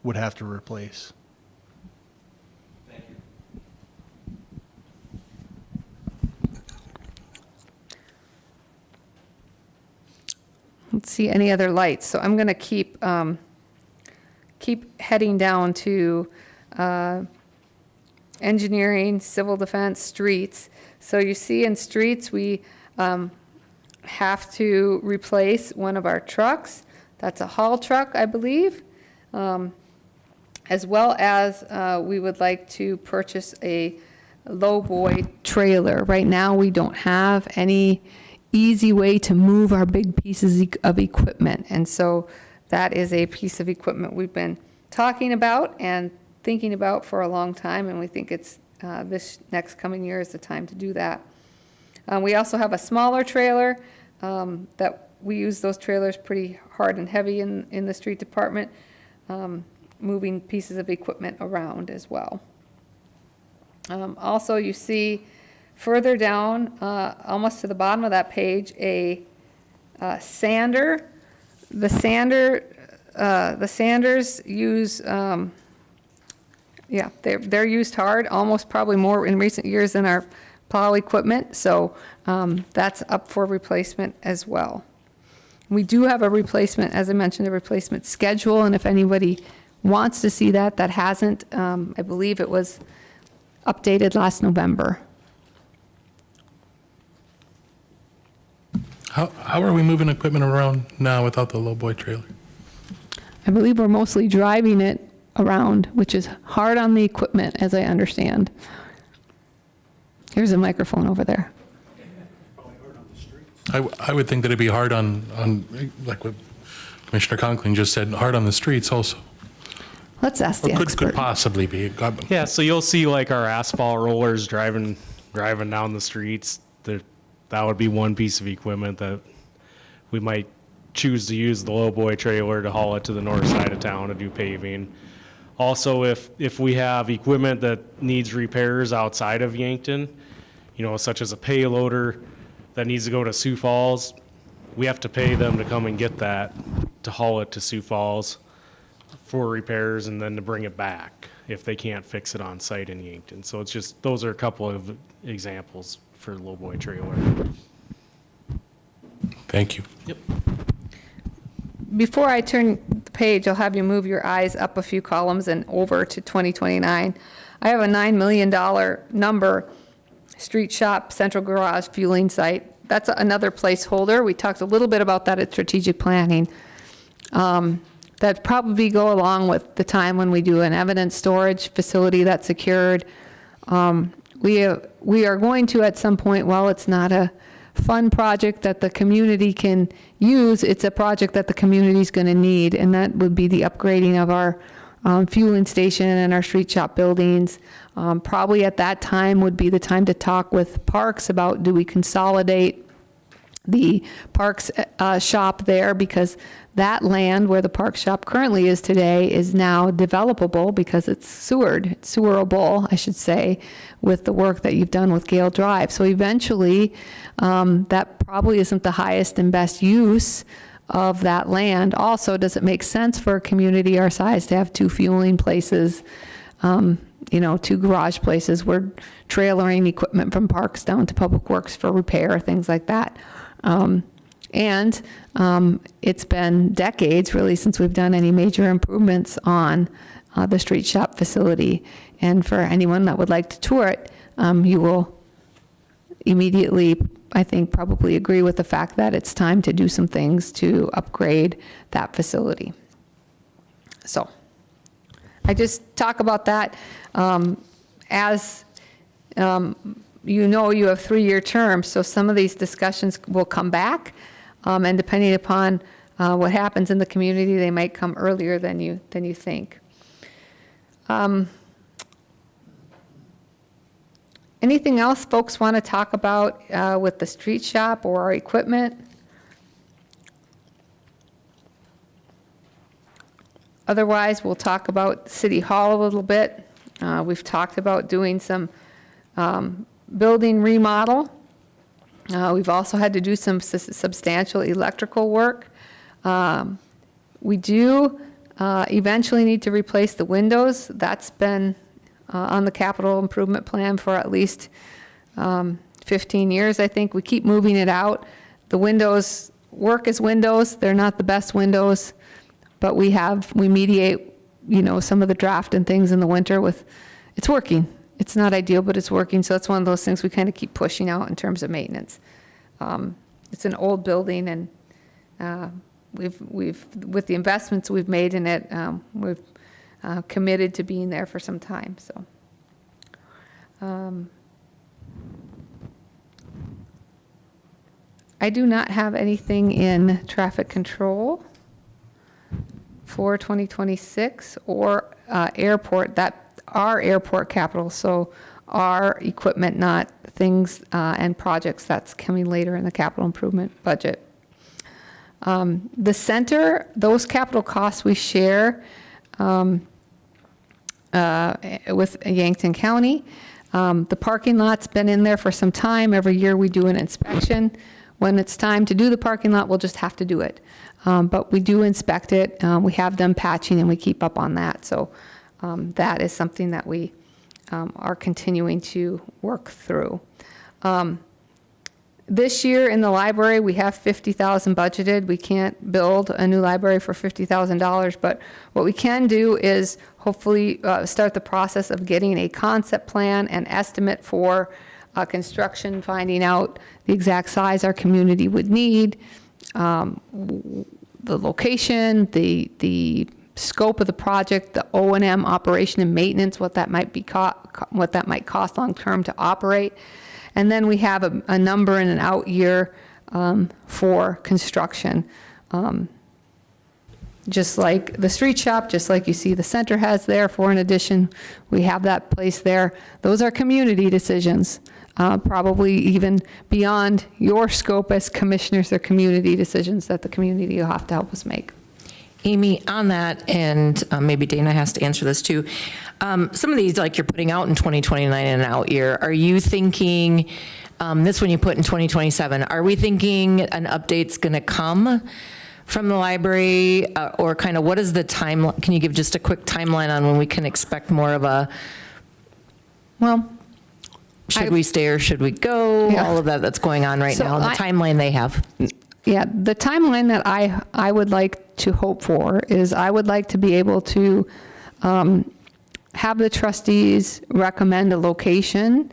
would have to replace. Let's see, any other lights? So I'm going to keep heading down to engineering, civil defense, streets. So you see in streets, we have to replace one of our trucks. That's a haul truck, I believe. As well as we would like to purchase a lowboy trailer. Right now, we don't have any easy way to move our big pieces of equipment. And so that is a piece of equipment we've been talking about and thinking about for a long time, and we think it's this next coming year is the time to do that. We also have a smaller trailer that we use those trailers pretty hard and heavy in the street department, moving pieces of equipment around as well. Also, you see further down, almost to the bottom of that page, a sander. The sanders use, they're used hard, almost probably more in recent years than our plow equipment. So that's up for replacement as well. We do have a replacement, as I mentioned, a replacement schedule, and if anybody wants to see that hasn't, I believe it was updated last November. How are we moving equipment around now without the lowboy trailer? I believe we're mostly driving it around, which is hard on the equipment, as I understand. Here's a microphone over there. I would think that it'd be hard on like what Commissioner Conkling just said, hard on the streets also. Let's ask the expert. Could possibly be. Yeah, so you'll see like our asphalt rollers driving down the streets. That would be one piece of equipment that we might choose to use the lowboy trailer to haul it to the north side of town to do paving. Also, if we have equipment that needs repairs outside of Yankton, such as a payloader that needs to go to Sioux Falls, we have to pay them to come and get that, to haul it to Sioux Falls for repairs and then to bring it back if they can't fix it on site in Yankton. So it's just, those are a couple of examples for lowboy trailer. Thank you. Yep. Before I turn the page, I'll have you move your eyes up a few columns and over to 2029. I have a $9 million number, street shop, central garage, fueling site. That's another placeholder. We talked a little bit about that at strategic planning. That probably go along with the time when we do an evidence storage facility that's secured. We are going to, at some point, while it's not a fun project that the community can use, it's a project that the community is going to need, and that would be the upgrading of our fueling station and our street shop buildings. Probably at that time would be the time to talk with Parks about, do we consolidate the Parks shop there, because that land where the Parks shop currently is today is now developable because it's sewerable, I should say, with the work that you've done with Gale Drive. So eventually, that probably isn't the highest and best use of that land. Also, does it make sense for a community our size to have 2 fueling places, 2 garage places? We're trailering equipment from Parks down to Public Works for repair, things like that. It's been decades, really, since we've done any major improvements on the street shop facility. And for anyone that would like to tour it, you will immediately, I think, probably agree with the fact that it's time to do some things to upgrade that facility. So I just talk about that as you have 3-year terms, so some of these discussions will come back, and depending upon what happens in the community, they might come earlier than you think. Anything else folks want to talk about with the street shop or our equipment? Otherwise, we'll talk about City Hall a little bit. We've talked about doing some building remodel. We've also had to do some substantial electrical work. We do eventually need to replace the windows. That's been on the capital improvement plan for at least 15 years, I think. We keep moving it out. The windows work as windows. They're not the best windows, but we mediate, some of the draft and things in the winter with, it's working. It's not ideal, but it's working. So it's one of those things we kind of keep pushing out in terms of maintenance. It's an old building, and we've with the investments we've made in it, we've committed to being there for some time. So, I do not have anything in traffic control for 2026 or airport. That our airport capital, so our equipment, not things and projects that's coming later in the capital improvement budget. The center, those capital costs we share with Yankton County. The parking lot's been in there for some time. Every year we do an inspection. When it's time to do the parking lot, we'll just have to do it. But we do inspect it. We have done patching, and we keep up on that. So that is something that we are continuing to work through. This year in the library, we have $50,000 budgeted. We can't build a new library for $50,000, but what we can do is hopefully start the process of getting a concept plan and estimate for construction, finding out the exact size our community would need, the location, the scope of the project, the O&M, operation and maintenance, what that might cost long term to operate. And then we have a number in an out year for construction. Just like the street shop, just like you see the center has there for an addition, we have that place there. Those are community decisions, probably even beyond your scope as commissioners. They're community decisions that the community will have to help us make. Amy, on that, and maybe Dana has to answer this too, some of these, like you're putting out in 2029 in an out year, are you thinking, this one you put in 2027, are we thinking an update's going to come from the library, or kind of what is the timeline? Can you give just a quick timeline on when we can expect more of a, Well, should we stay or should we go? Yeah. All of that's going on right So now, the timeline they have. Yeah, the timeline that I would like to hope for is I would like to be able to have the trustees recommend a location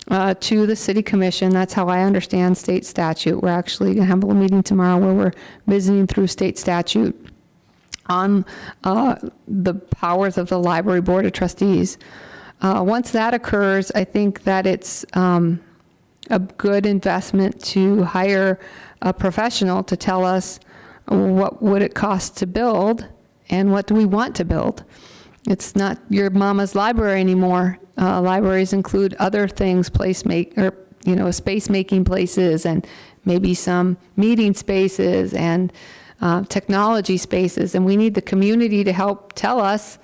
to the city commission. That's how I understand state statute. We're actually going to have a meeting tomorrow where we're visiting through state statute on the powers of the library board of trustees. Once that occurs, I think that it's a good investment to hire a professional to tell us what would it cost to build and what do we want to build. It's not your mama's library anymore. Libraries include other things, space-making places, and maybe some meeting spaces and technology spaces. And we need the community to help tell us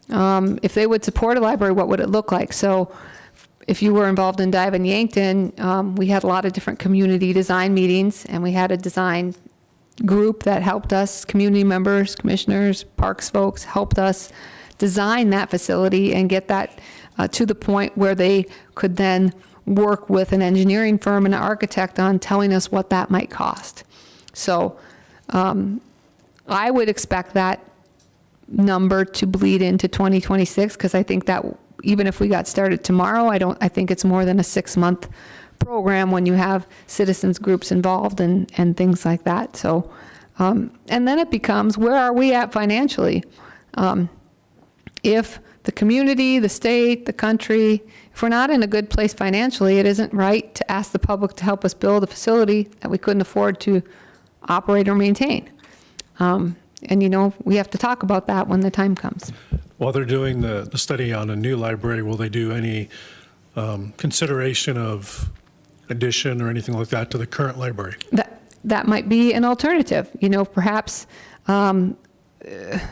if they would support a library, what would it look like? So if you were involved in Dive in Yankton, we had a lot of different community design meetings, and we had a design group that helped us, community members, commissioners, parks folks, helped us design that facility and get that to the point where they could then work with an engineering firm and an architect on telling us what that might cost. So I would expect that number to bleed into 2026, because I think that even if we got started tomorrow, I think it's more than a 6-month program when you have citizens groups involved and things like that. So, and then it becomes, where are we at financially? If the community, the state, the country, if we're not in a good place financially, it isn't right to ask the public to help us build a facility that we couldn't afford to operate or maintain. And, we have to talk about that when the time comes. While they're doing the study on a new library, will they do any consideration of addition or anything like that to the current library? That might be an alternative. Perhaps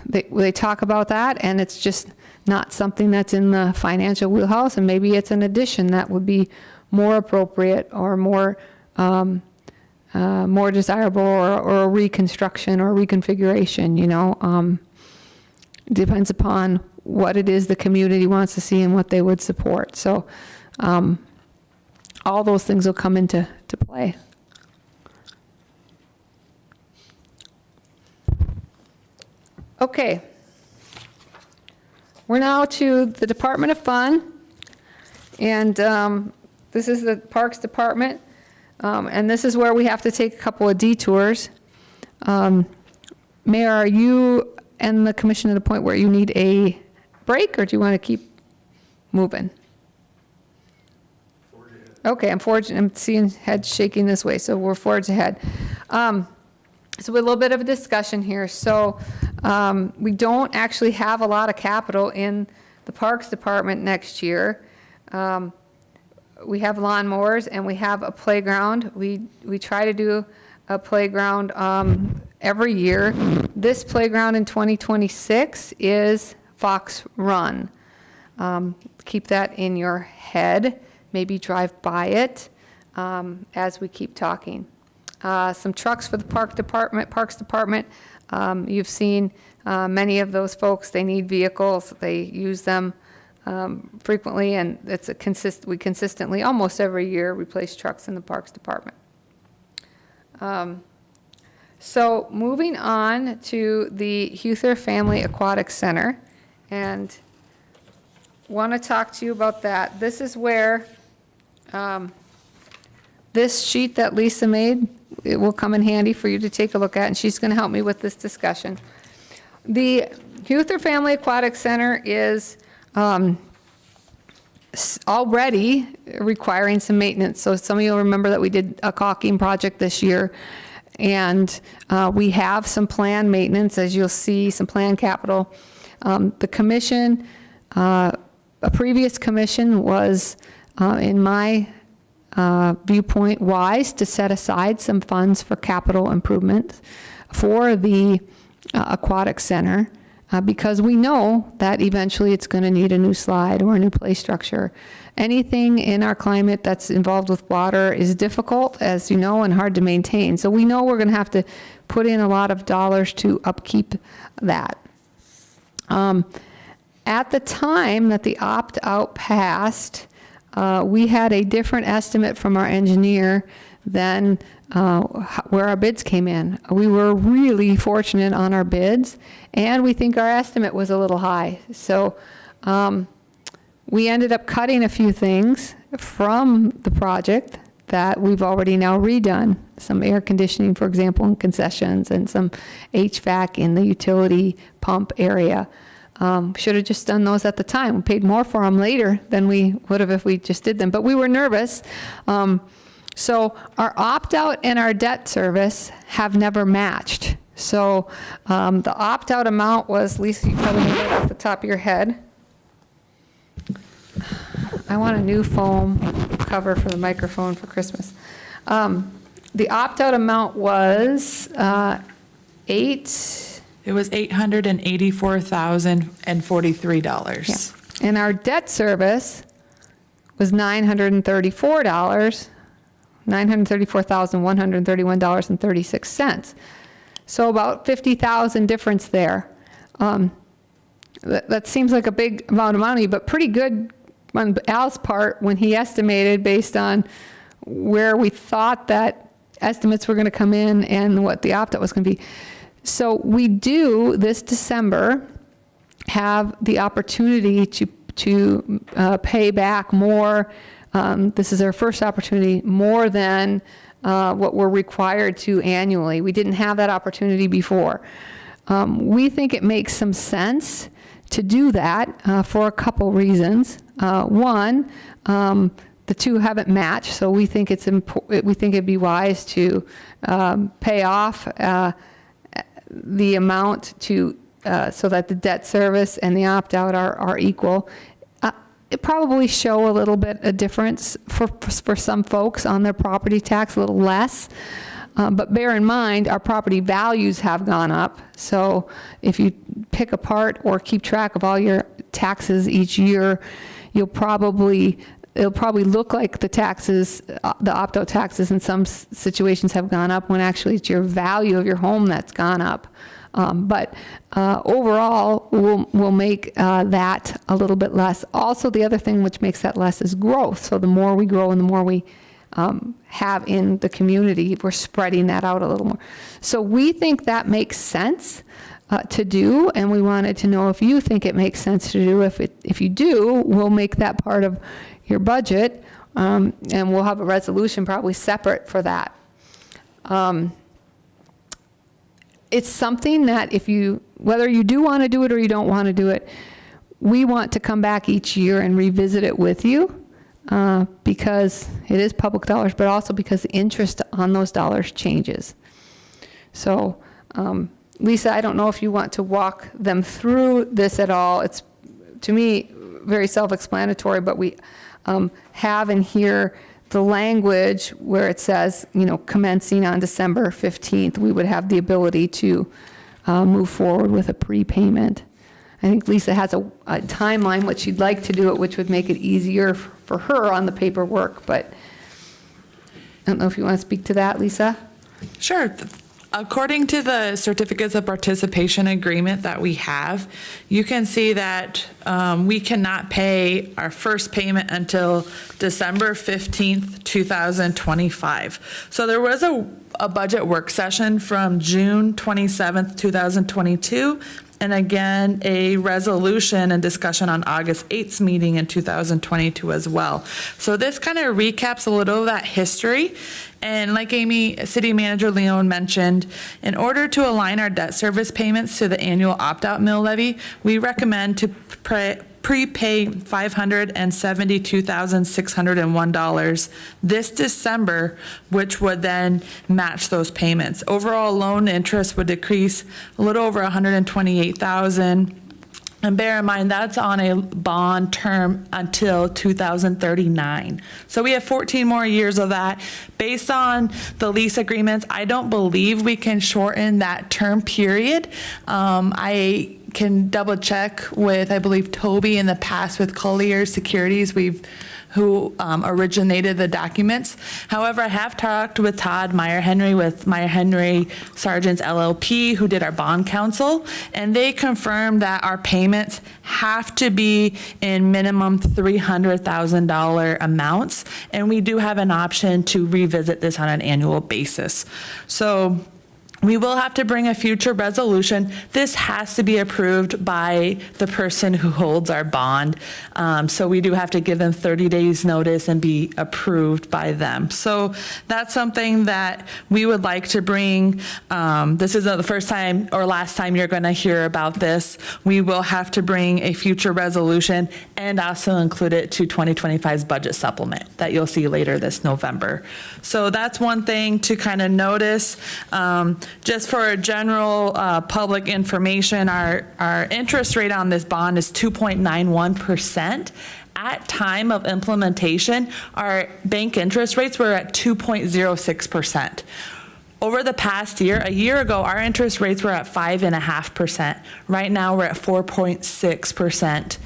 they talk about that, and it's just not something that's in the financial wheelhouse, and maybe it's an addition that would be more appropriate or more desirable, or a reconstruction or reconfiguration. Depends upon what it is the community wants to see and what they would support. So all those things will come into play. Okay. We're now to the Department of Fun, and this is the Parks Department, and this is where we have to take a couple of detours. Mayor, are you and the commission at a point where you need a break, or do you want to keep moving? Okay, I'm seeing heads shaking this way, so we're forwards ahead. So with a little bit of a discussion here. So we don't actually have a lot of capital in the Parks Department next year. We have lawnmowers and we have a playground. We try to do a playground every year. This playground in 2026 is Fox Run. Keep that in your head. Maybe drive by it as we keep talking. Some trucks for the Parks Department. You've seen many of those folks. They need vehicles. They use them frequently, and we consistently, almost every year, replace trucks in the Parks Department. So moving on to the Huther Family Aquatic Center, and want to talk to you about that. This is where this sheet that Lisa made, it will come in handy for you to take a look at, and she's going to help me with this discussion. The Huther Family Aquatic Center is already requiring some maintenance. So some of you will remember that we did a caulking project this year, and we have some planned maintenance, as you'll see, some planned capital. The commission, a previous commission was, in my viewpoint, wise to set aside some funds for capital improvements for the aquatic center, because we know that eventually it's going to need a new slide or a new play structure. Anything in our climate that's involved with water is difficult, as you know, and hard to maintain. So we know we're going to have to put in a lot of dollars to upkeep that. At the time that the opt-out passed, we had a different estimate from our engineer than where our bids came in. We were really fortunate on our bids, and we think our estimate was a little high. So we ended up cutting a few things from the project that we've already now redone. Some air conditioning, for example, in concessions, and some HVAC in the utility pump area. Should have just done those at the time. We paid more for them later than we would have if we just did them, but we were nervous. So our opt-out and our debt service have never matched. So the opt-out amount was, Lisa, you probably know that off the top of your head. I want a new foam cover for the microphone for Christmas. The opt-out amount was It was $884,043. And our debt service was $934,131.36. So about 50,000 difference there. That seems like a big amount of money, but pretty good on Al's part when he estimated based on where we thought that estimates were going to come in and what the opt-out was going to be. So we do this December have the opportunity to pay back more. This is our first opportunity, more than what we're required to annually. We didn't have that opportunity before. We think it makes some sense to do that for a couple reasons. One, the two haven't matched, so we think we think it'd be wise to pay off the amount to so that the debt service and the opt-out are equal. It probably show a little bit a difference for some folks on their property tax, a little less. But bear in mind, our property values have gone up. So if you pick apart or keep track of all your taxes each year, it'll probably look like the taxes, the opt-out taxes in some situations have gone up when actually it's your value of your home that's gone up. But overall, we'll make that a little bit less. Also, the other thing which makes that less is growth. So the more we grow and the more we have in the community, we're spreading that out a little more. So we think that makes sense to do, and we wanted to know if you think it makes sense to do. If you do, we'll make that part of your budget, and we'll have a resolution probably separate for that. It's something that whether you do want to do it or you don't want to do it, we want to come back each year and revisit it with you because it is public dollars, but also because the interest on those dollars changes. So, Lisa, I don't know if you want to walk them through this at all. It's, to me, very self-explanatory, but we have in here the language where it says, commencing on December 15th, we would have the ability to move forward with a prepayment. I think Lisa has a timeline, what she'd like to do it, which would make it easier for her on the paperwork, but I don't know if you want to speak to that, Lisa? Sure. According to the certificates of participation agreement that we have, you can see that we cannot pay our first payment until December 15th, 2025. So there was a budget work session from June 27th, 2022, and again, a resolution and discussion on August 8th meeting in 2022 as well. So this kind of recaps a little of that history. And like City Manager Leon mentioned, in order to align our debt service payments to the annual opt-out mill levy, we recommend to prepay $572,601 this December, which would then match those payments. Overall loan interest would decrease a little over $128,000. And bear in mind, that's on a bond term until 2039. So we have 14 more years of that. Based on the lease agreements, I don't believe we can shorten that term period. I can double check with, I believe, Toby in the past with Collier Securities, who originated the documents. However, I have talked with Todd Meyer-Henry with Meyer-Henry Sargents LLP, who did our bond counsel, and they confirmed that our payments have to be in minimum $300,000 amounts, and we do have an option to revisit this on an annual basis. So we will have to bring a future resolution. This has to be approved by the person who holds our bond. So we do have to give them 30 days notice and be approved by them. So that's something that we would like to bring. This isn't the first time or last time you're going to hear about this. We will have to bring a future resolution and also include it to 2025's budget supplement that you'll see later this November. So that's one thing to kind of notice. Just for general public information, our interest rate on this bond is 2.91%. At time of implementation, our bank interest rates were at 2.06%. Over the past year, a year ago, our interest rates were at 5.5%. Right now, we're at 4.6%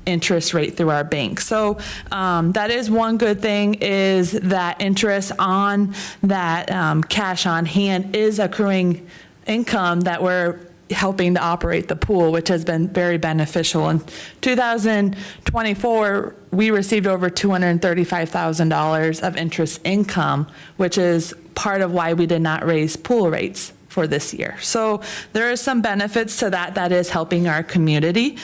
interest rate through our bank. So that is one good thing, is that interest on that cash on hand is accruing income that we're helping to operate the pool, which has been very beneficial. In 2024, we received over $235,000 of interest income, which is part of why we did not raise pool rates for this year. So there is some benefits to that is helping our community.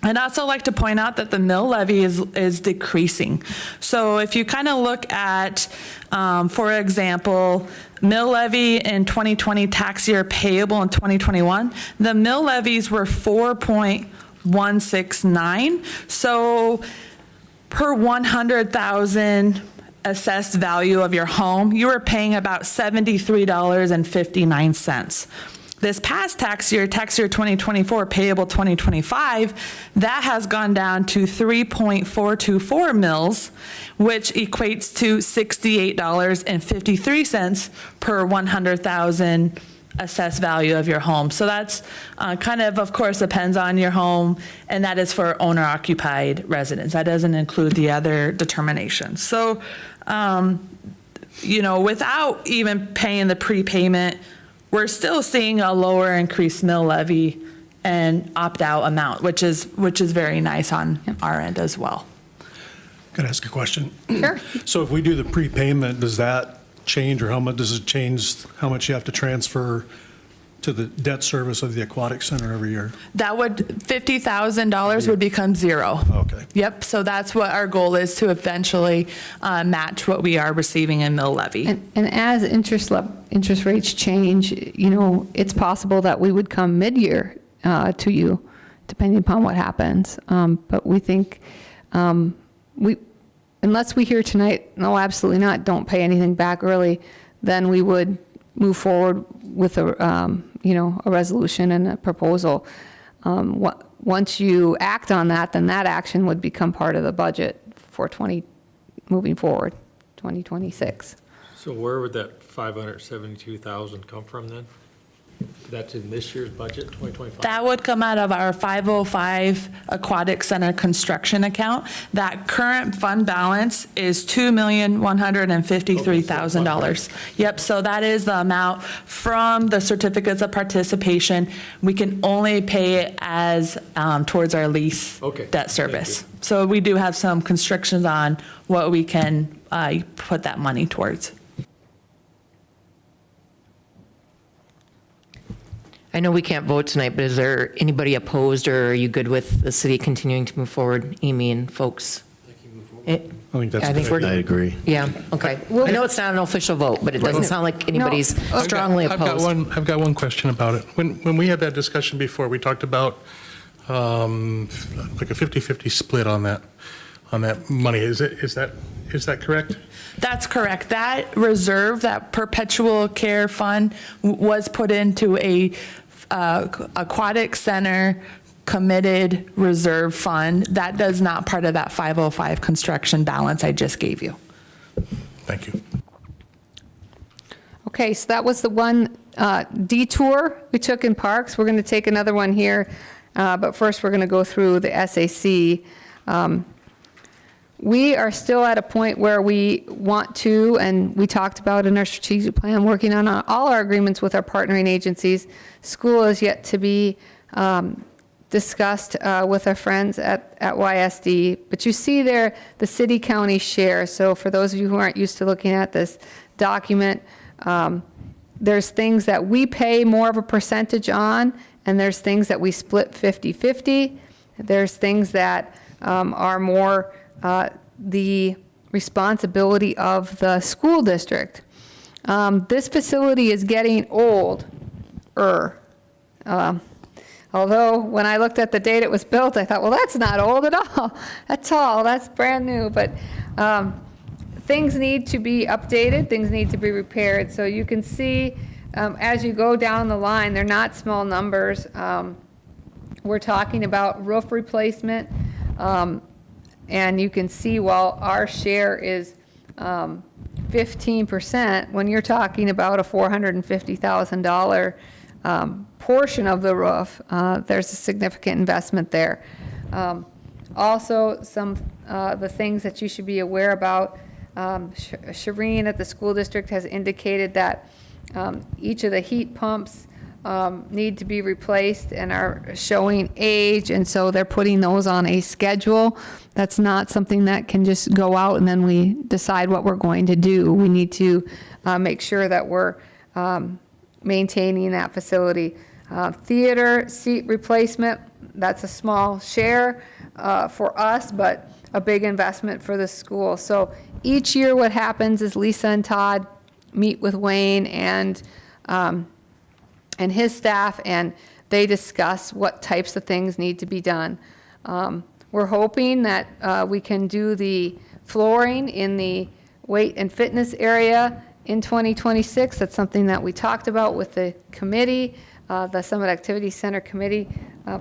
I'd also like to point out that the mill levy is decreasing. So if you kind of look at, for example, mill levy in 2020 tax year payable in 2021, the mill levies were 4.169. So per 100,000 assessed value of your home, you were paying about $73.59. This past tax year 2024, payable 2025, that has gone down to 3.424 mils, which equates to $68.53 per 100,000 assessed value of your home. So that's kind of course, depends on your home, and that is for owner-occupied residents. That doesn't include the other determinations. So, without even paying the prepayment, we're still seeing a lower increased mill levy and opt-out amount, which is very nice on our end as well. Can I ask a question? Sure. So if we do the prepayment, does that change, or how much does it change how much you have to transfer to the debt service of the aquatic center every year? That would, $50,000 would become zero. Okay. Yep, so that's what our goal is, to eventually match what we are receiving in mill levy. And as interest rates change, it's possible that we would come mid-year to you, depending upon what happens. But we think, unless we hear tonight, no, absolutely not, don't pay anything back early, then we would move forward with a resolution and a proposal. Once you act on that, then that action would become part of the budget for moving forward, 2026. So where would that 572,000 come from then? That's in this year's budget, 2025? That would come out of our 505 Aquatic Center construction account. That current fund balance is $2,153,000. Yep, so that is the amount from the certificates of participation. We can only pay it as towards our lease debt service. So we do have some constrictions on what we can put that money towards. I know we can't vote tonight, but is there anybody opposed, or are you good with the city continuing to move forward, Amy and folks? I think that's I think we're- I agree. Yeah, okay. I know it's not an official vote, but it doesn't sound like anybody's strongly opposed. I've got one question about it. When we had that discussion before, we talked about like a 50-50 split on that money. Is that correct? That's correct. That reserve, that perpetual care fund, was put into a aquatic center committed reserve fund. That does not part of that 505 construction balance I just gave you. Thank you. Okay, so that was the one detour we took in parks. We're going to take another one here, but first we're going to go through the SAC. We are still at a point where we want to, and we talked about in our strategic plan, working on all our agreements with our partnering agencies. School is yet to be discussed with our friends at YSD, but you see there the city-county share. So for those of you who aren't used to looking at this document, there's things that we pay more of a percentage on, and there's things that we split 50-50. There's things that are more the responsibility of the school district. This facility is getting older. Although when I looked at the date it was built, I thought, well, that's not old at all. That's tall, that's brand new. But things need to be updated, things need to be repaired. So you can see as you go down the line, they're not small numbers. We're talking about roof replacement, and you can see while our share is 15%, when you're talking about a $450,000 portion of the roof, there's a significant investment there. Also, some the things that you should be aware about, Shireen at the school district has indicated that each of the heat pumps need to be replaced and are showing age, and so they're putting those on a schedule. That's not something that can just go out and then we decide what we're going to do. We need to make sure that we're maintaining that facility. Theater seat replacement, that's a small share for us, but a big investment for the school. So each year what happens is Lisa and Todd meet with Wayne and his staff, and they discuss what types of things need to be done. We're hoping that we can do the flooring in the weight and fitness area in 2026. That's something that we talked about with the committee, the Summit Activity Center committee.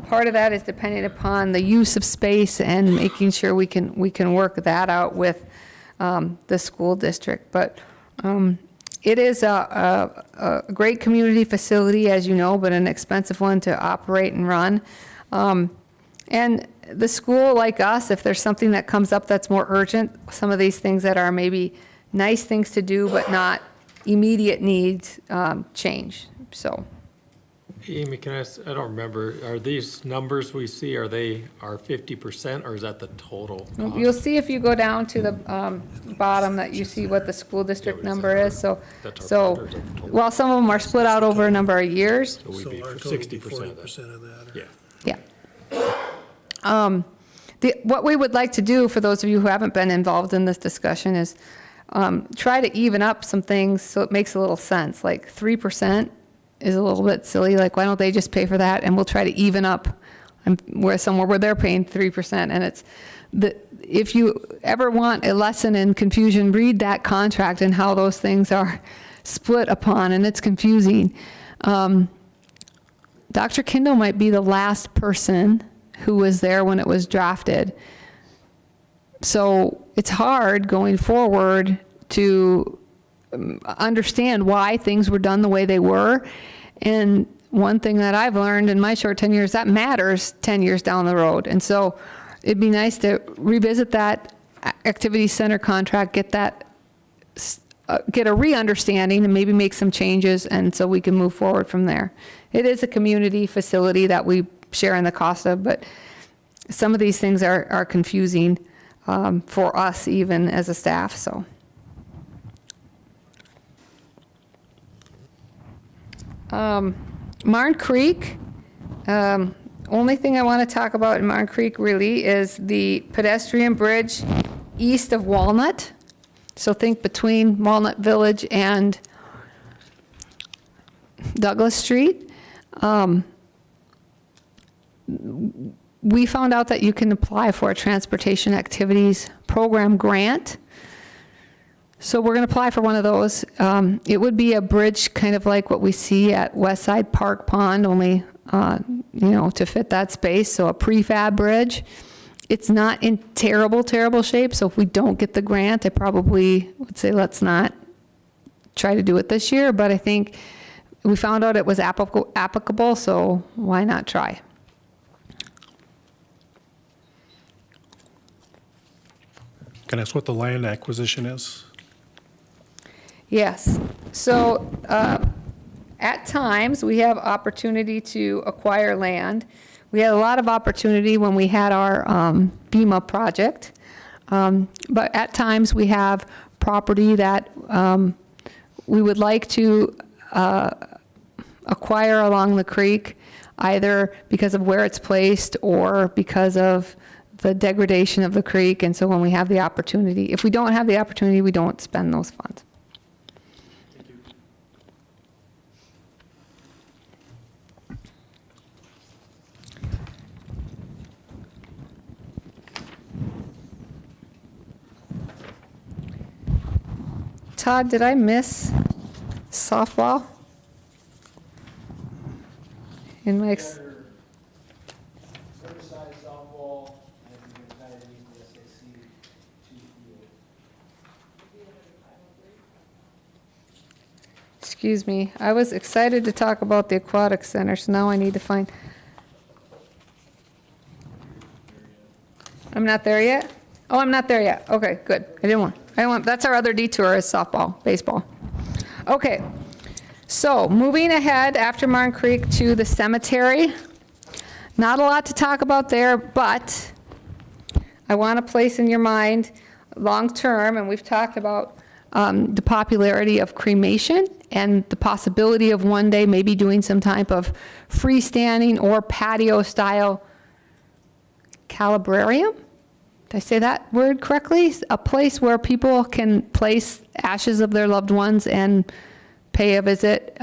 Part of that is dependent upon the use of space and making sure we can work that out with the school district. But it is a great community facility, as you know, but an expensive one to operate and run. And the school, like us, if there's something that comes up that's more urgent, some of these things that are maybe nice things to do but not immediate needs, change. So. Amy, can I ask, I don't remember, are these numbers we see, are they our 50% or is that the total cost? You'll see if you go down to the bottom that you see what the school district number is. So while some of them are split out over a number of years. So we'd be our for total would be 60% 40% of that. Or- Yeah. Yeah. What we would like to do, for those of you who haven't been involved in this discussion, is try to even up some things so it makes a little sense. Like 3% is a little bit silly. Like, why don't they just pay for that? And we'll try to even up somewhere where they're paying 3%. And it's if you ever want a lesson in confusion, read that contract and how those things are split upon, and it's confusing. Dr. Kindle might be the last person who was there when it was drafted. So it's hard going forward to understand why things were done the way they were. And one thing that I've learned in my short 10 years, that matters 10 years down the road. And so it'd be nice to revisit that activity center contract, get a re-understanding and maybe make some changes, and so we can move forward from there. It is a community facility that we share in the cost of, but some of these things are confusing for us even as a staff, so. Marne Creek, only thing I want to talk about in Marne Creek really is the pedestrian bridge east of Walnut. So think between Walnut Village and Douglas Street. We found out that you can apply for a transportation activities program grant. So we're going to apply for one of those. It would be a bridge kind of like what we see at Westside Park Pond, only, to fit that space. So a prefab bridge. It's not in terrible, terrible shape. So if we don't get the grant, I probably would say let's not try to do it this year. But I think we found out it was applicable, so why not try? Can I ask what the land acquisition is? Yes. So at times, we have opportunity to acquire land. We had a lot of opportunity when we had our BEMA project. But at times, we have property that we would like to acquire along the creek, either because of where it's placed or because of the degradation of the creek. And so when we have the opportunity, if we don't have the opportunity, we don't spend those funds. Todd, did I miss softball? in my, excuse me, I was excited to talk about the aquatic center, so now I need to find. I'm not there yet? Oh, I'm not there yet. Okay, good. I didn't want, that's our other detour is softball, baseball. Okay, so moving ahead after Martin Creek to the cemetery. Not a lot to talk about there, but I want to place in your mind long-term, and we've talked about the popularity of cremation and the possibility of one day maybe doing some type of freestanding or patio-style calabrarium. Did I say that word correctly? A place where people can place ashes of their loved ones and pay a visit,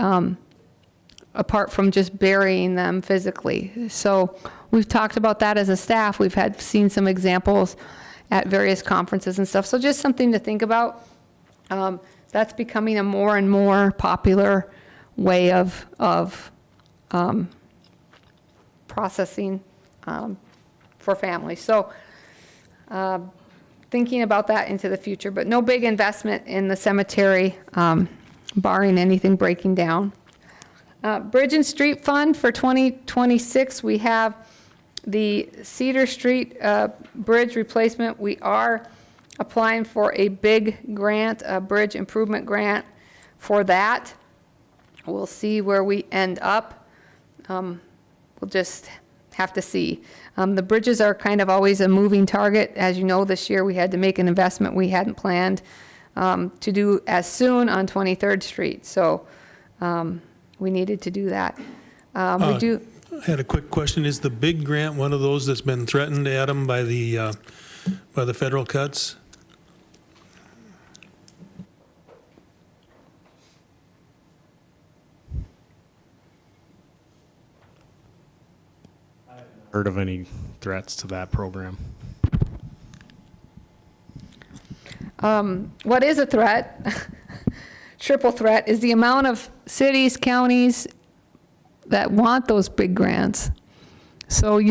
apart from just burying them physically. So we've talked about that as a staff. We've seen some examples at various conferences and stuff. So just something to think about. That's becoming a more and more popular way of processing for families. So thinking about that into the future, but no big investment in the cemetery, barring anything breaking down. Bridge and Street Fund for 2026, we have the Cedar Street Bridge replacement. We are applying for a big grant, a bridge improvement grant for that. We'll see where we end up. We'll just have to see. The bridges are kind of always a moving target. As you know, this year we had to make an investment we hadn't planned to do as soon on 23rd Street. So we needed to do that. We do. I had a quick question. Is the big grant one of those that's been threatened, Adam, by the federal cuts? Heard of any threats to that program? What is a threat, triple threat, is the amount of cities, counties that want those big grants. So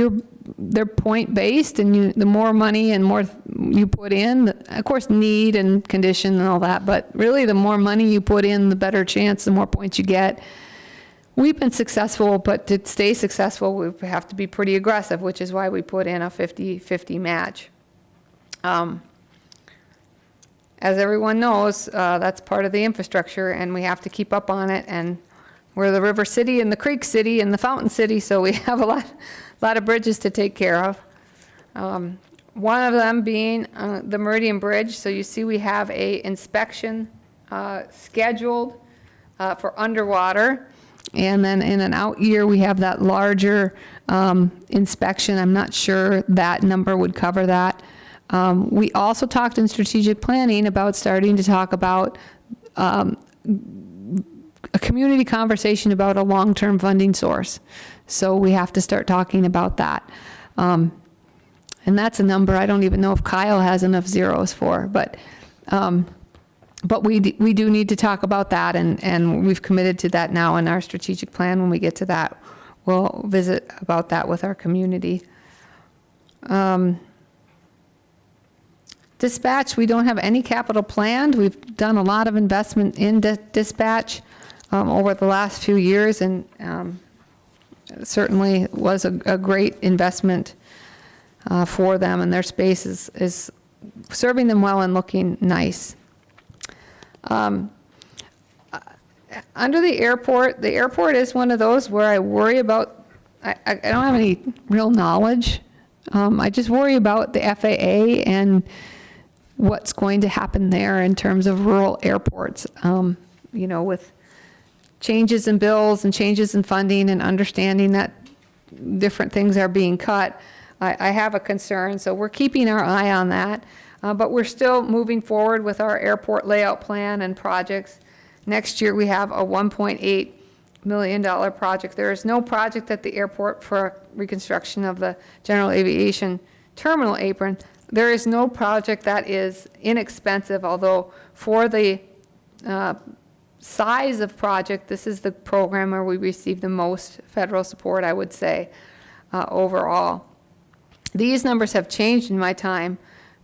they're point-based, and the more money and more you put in, of course, need and condition and all that, but really the more money you put in, the better chance, the more points you get. We've been successful, but to stay successful, we have to be pretty aggressive, which is why we put in a 50-50 match. As everyone knows, that's part of the infrastructure, and we have to keep up on it. And we're the river city and the creek city and the fountain city, so we have a lot of bridges to take care of. One of them being the Meridian Bridge. So you see we have a inspection scheduled for underwater. And then in an out year, we have that larger inspection. I'm not sure that number would cover that. We also talked in strategic planning about starting to talk about a community conversation about a long-term funding source. So we have to start talking about that. And that's a number I don't even know if Kyle has enough zeros for, but we do need to talk about that, and we've committed to that now in our strategic plan. When we get to that, we'll visit about that with our community. Dispatch, we don't have any capital planned. We've done a lot of investment in dispatch over the last few years, and certainly was a great investment for them, and their space is serving them well and looking nice. Under the airport is one of those where I worry about, I don't have any real knowledge. I just worry about the FAA and what's going to happen there in terms of rural airports, with changes in bills and changes in funding and understanding that different things are being cut. I have a concern, so we're keeping our eye on that. But we're still moving forward with our airport layout plan and projects. Next year, we have a $1.8 million project. There is no project at the airport for reconstruction of the general aviation terminal apron. There is no project that is inexpensive, although for the size of project, this is the program where we receive the most federal support, I would say, overall. These numbers have changed in my time,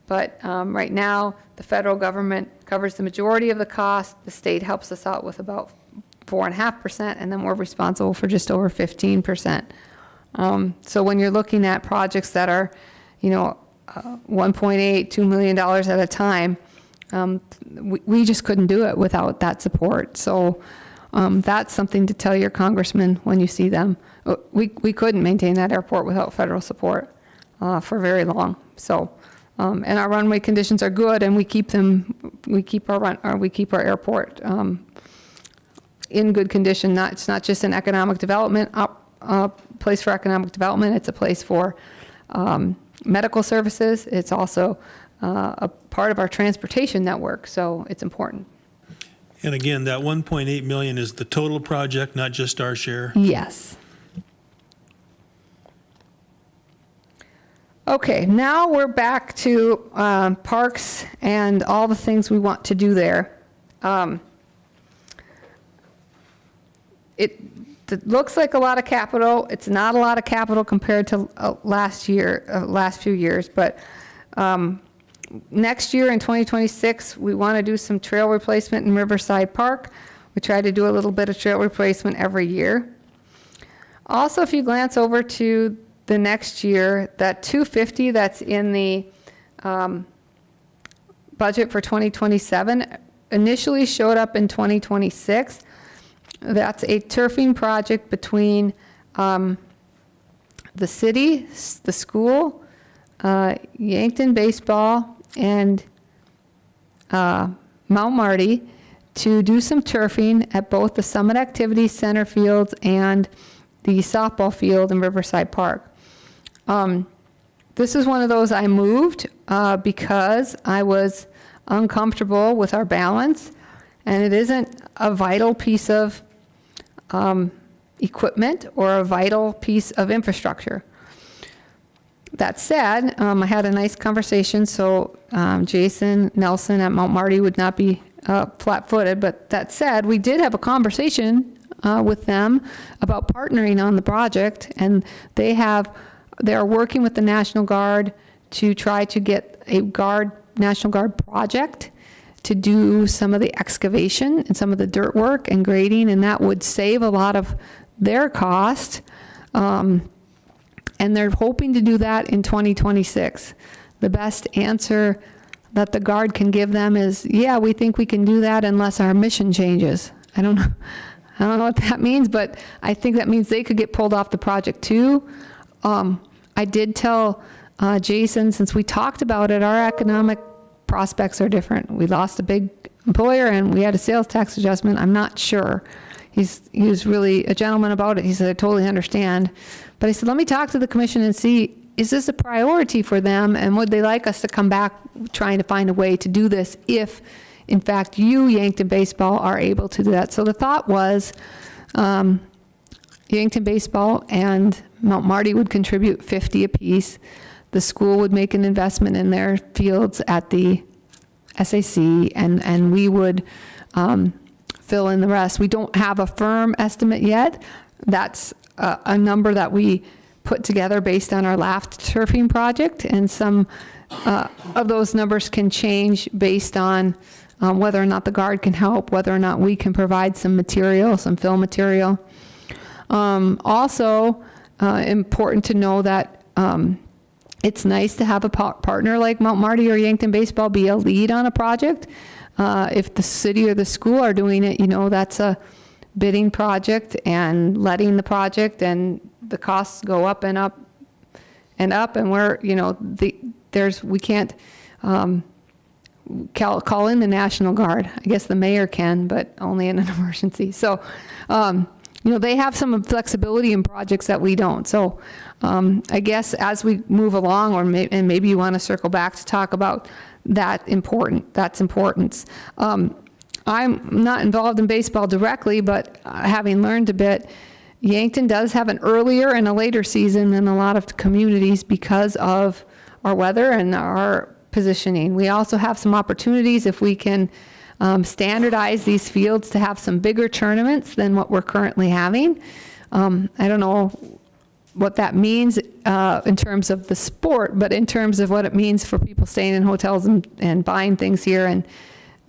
but right now, the federal government covers the majority of the cost. The state helps us out with about 4.5%, and then we're responsible for just over 15%. So when you're looking at projects that are, you know, $1.8, $2 million at a time, we just couldn't do it without that support. So that's something to tell your congressman when you see them. We couldn't maintain that airport without federal support for very long. So, and our runway conditions are good, and we keep our airport in good condition. It's not just an economic development place for economic development. It's a place for medical services. It's also a part of our transportation network, so it's important. And again, that 1.8 million is the total project, not just our share? Yes. Okay, now we're back to parks and all the things we want to do there. It looks like a lot of capital. It's not a lot of capital compared to last few years, but next year in 2026, we want to do some trail replacement in Riverside Park. We try to do a little bit of trail replacement every year. Also, if you glance over to the next year, that 250 that's in the budget for 2027 initially showed up in 2026. That's a turfing project between the city, the school, Yankton Baseball, and Mount Marty to do some turfing at both the Summit Activities Center fields and the softball field in Riverside Park. This is one of those I moved because I was uncomfortable with our balance, and it isn't a vital piece of equipment or a vital piece of infrastructure. That said, I had a nice conversation, so Jason Nelson at Mount Marty would not be flat-footed, but that said, we did have a conversation with them about partnering on the project, and they are working with the National Guard to try to get a National Guard project to do some of the excavation and some of the dirt work and grading, and that would save a lot of their cost. And they're hoping to do that in 2026. The best answer that the Guard can give them is, yeah, we think we can do that unless our mission changes. I don't know what that means, but I think that means they could get pulled off the project too. I did tell Jason, since we talked about it, our economic prospects are different. We lost a big employer and we had a sales tax adjustment. I'm not sure. He was really a gentleman about it. He said, I totally understand. But I said, let me talk to the commission and see, is this a priority for them? And would they like us to come back trying to find a way to do this if, in fact, you, Yankton Baseball, are able to do that? So the thought was Yankton Baseball and Mount Marty would contribute 50 apiece. The school would make an investment in their fields at the SAC, and we would fill in the rest. We don't have a firm estimate yet. That's a number that we put together based on our last turfing project, and some of those numbers can change based on whether or not the Guard can help, whether or not we can provide some material, some fill material. Also, important to know that it's nice to have a partner like Mount Marty or Yankton Baseball be a lead on a project. If the city or the school are doing it, that's a bidding project and letting the project, and the costs go up and up and up, and we can't call in the National Guard. I guess the mayor can, but only in an emergency. So, they have some flexibility in projects that we don't. So I guess as we move along, and maybe you want to circle back to talk about that's importance. I'm not involved in baseball directly, but having learned a bit, Yankton does have an earlier and a later season than a lot of communities because of our weather and our positioning. We also have some opportunities if we can standardize these fields to have some bigger tournaments than what we're currently having. I don't know what that means in terms of the sport, but in terms of what it means for people staying in hotels and buying things here and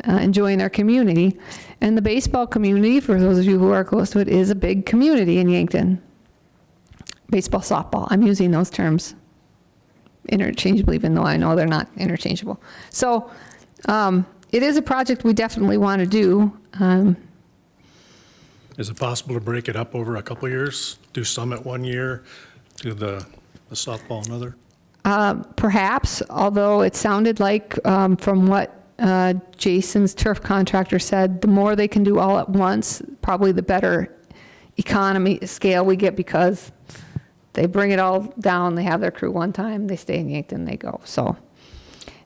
enjoying their community. And the baseball community, for those of you who are close to it, is a big community in Yankton. Baseball, softball, I'm using those terms interchangeably, even though I know they're not interchangeable. So it is a project we definitely want to do. Is it possible to break it up over a couple of years? Do Summit 1 year, do the softball another? Perhaps, although it sounded like from what Jason's turf contractor said, the more they can do all at once, probably the better economy scale we get, because they bring it all down, they have their crew one time, they stay in Yankton, they go. So,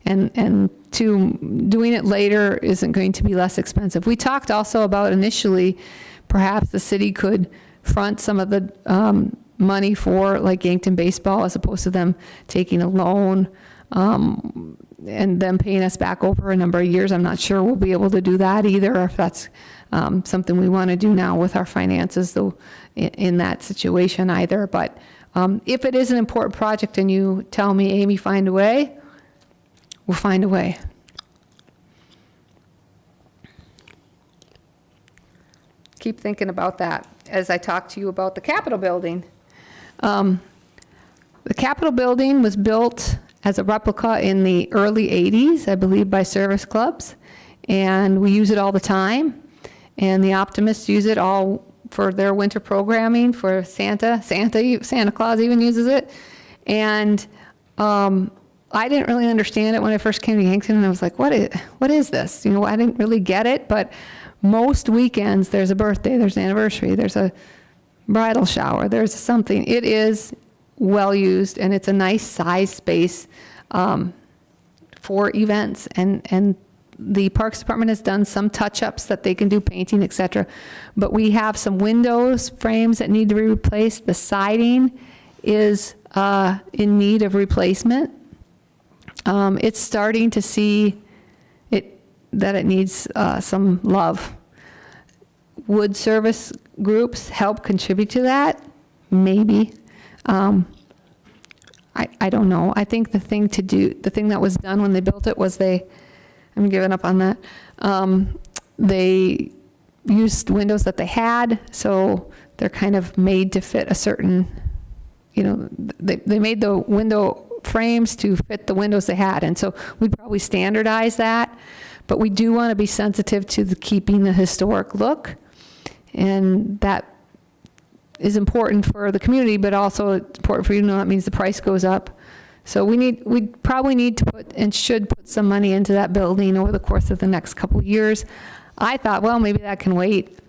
and doing it later isn't going to be less expensive. We talked also about initially, perhaps the city could front some of the money for like Yankton baseball, as opposed to them taking a loan and them paying us back over a number of years. I'm not sure we'll be able to do that either, or if that's something we want to do now with our finances, though, in that situation either. But if it is an important project and you tell me, Amy, find a way, we'll find a way. Keep thinking about that as I talk to you about the Capitol building. The Capitol building was built as a replica in the early 80s, I believe, by service clubs, and we use it all the time. And the Optimists use it all for their winter programming for Santa Claus even uses it. And I didn't really understand it when I first came to Yankton, and I was like, what is this? I didn't really get it, but most weekends there's a birthday, there's an anniversary, there's a bridal shower, there's something. It is well used, and it's a nice size space for events. And the Parks Department has done some touch-ups that they can do, painting, etc. But we have some windows frames that need to be replaced. The siding is in need of replacement. It's starting to see that it needs some love. Would service groups help contribute to that? Maybe. I don't know. I think the thing that was done when they built it was I'm giving up on that. They used windows that they had, so they're kind of made to fit a certain, they made the window frames to fit the windows they had, and so we'd probably standardize that, but we do want to be sensitive to keeping the historic look, and that is important for the community, but also it's important for you to know that means the price goes up. So we probably need to put and should put some money into that building over the course of the next couple of years. I thought, well, maybe that can wait.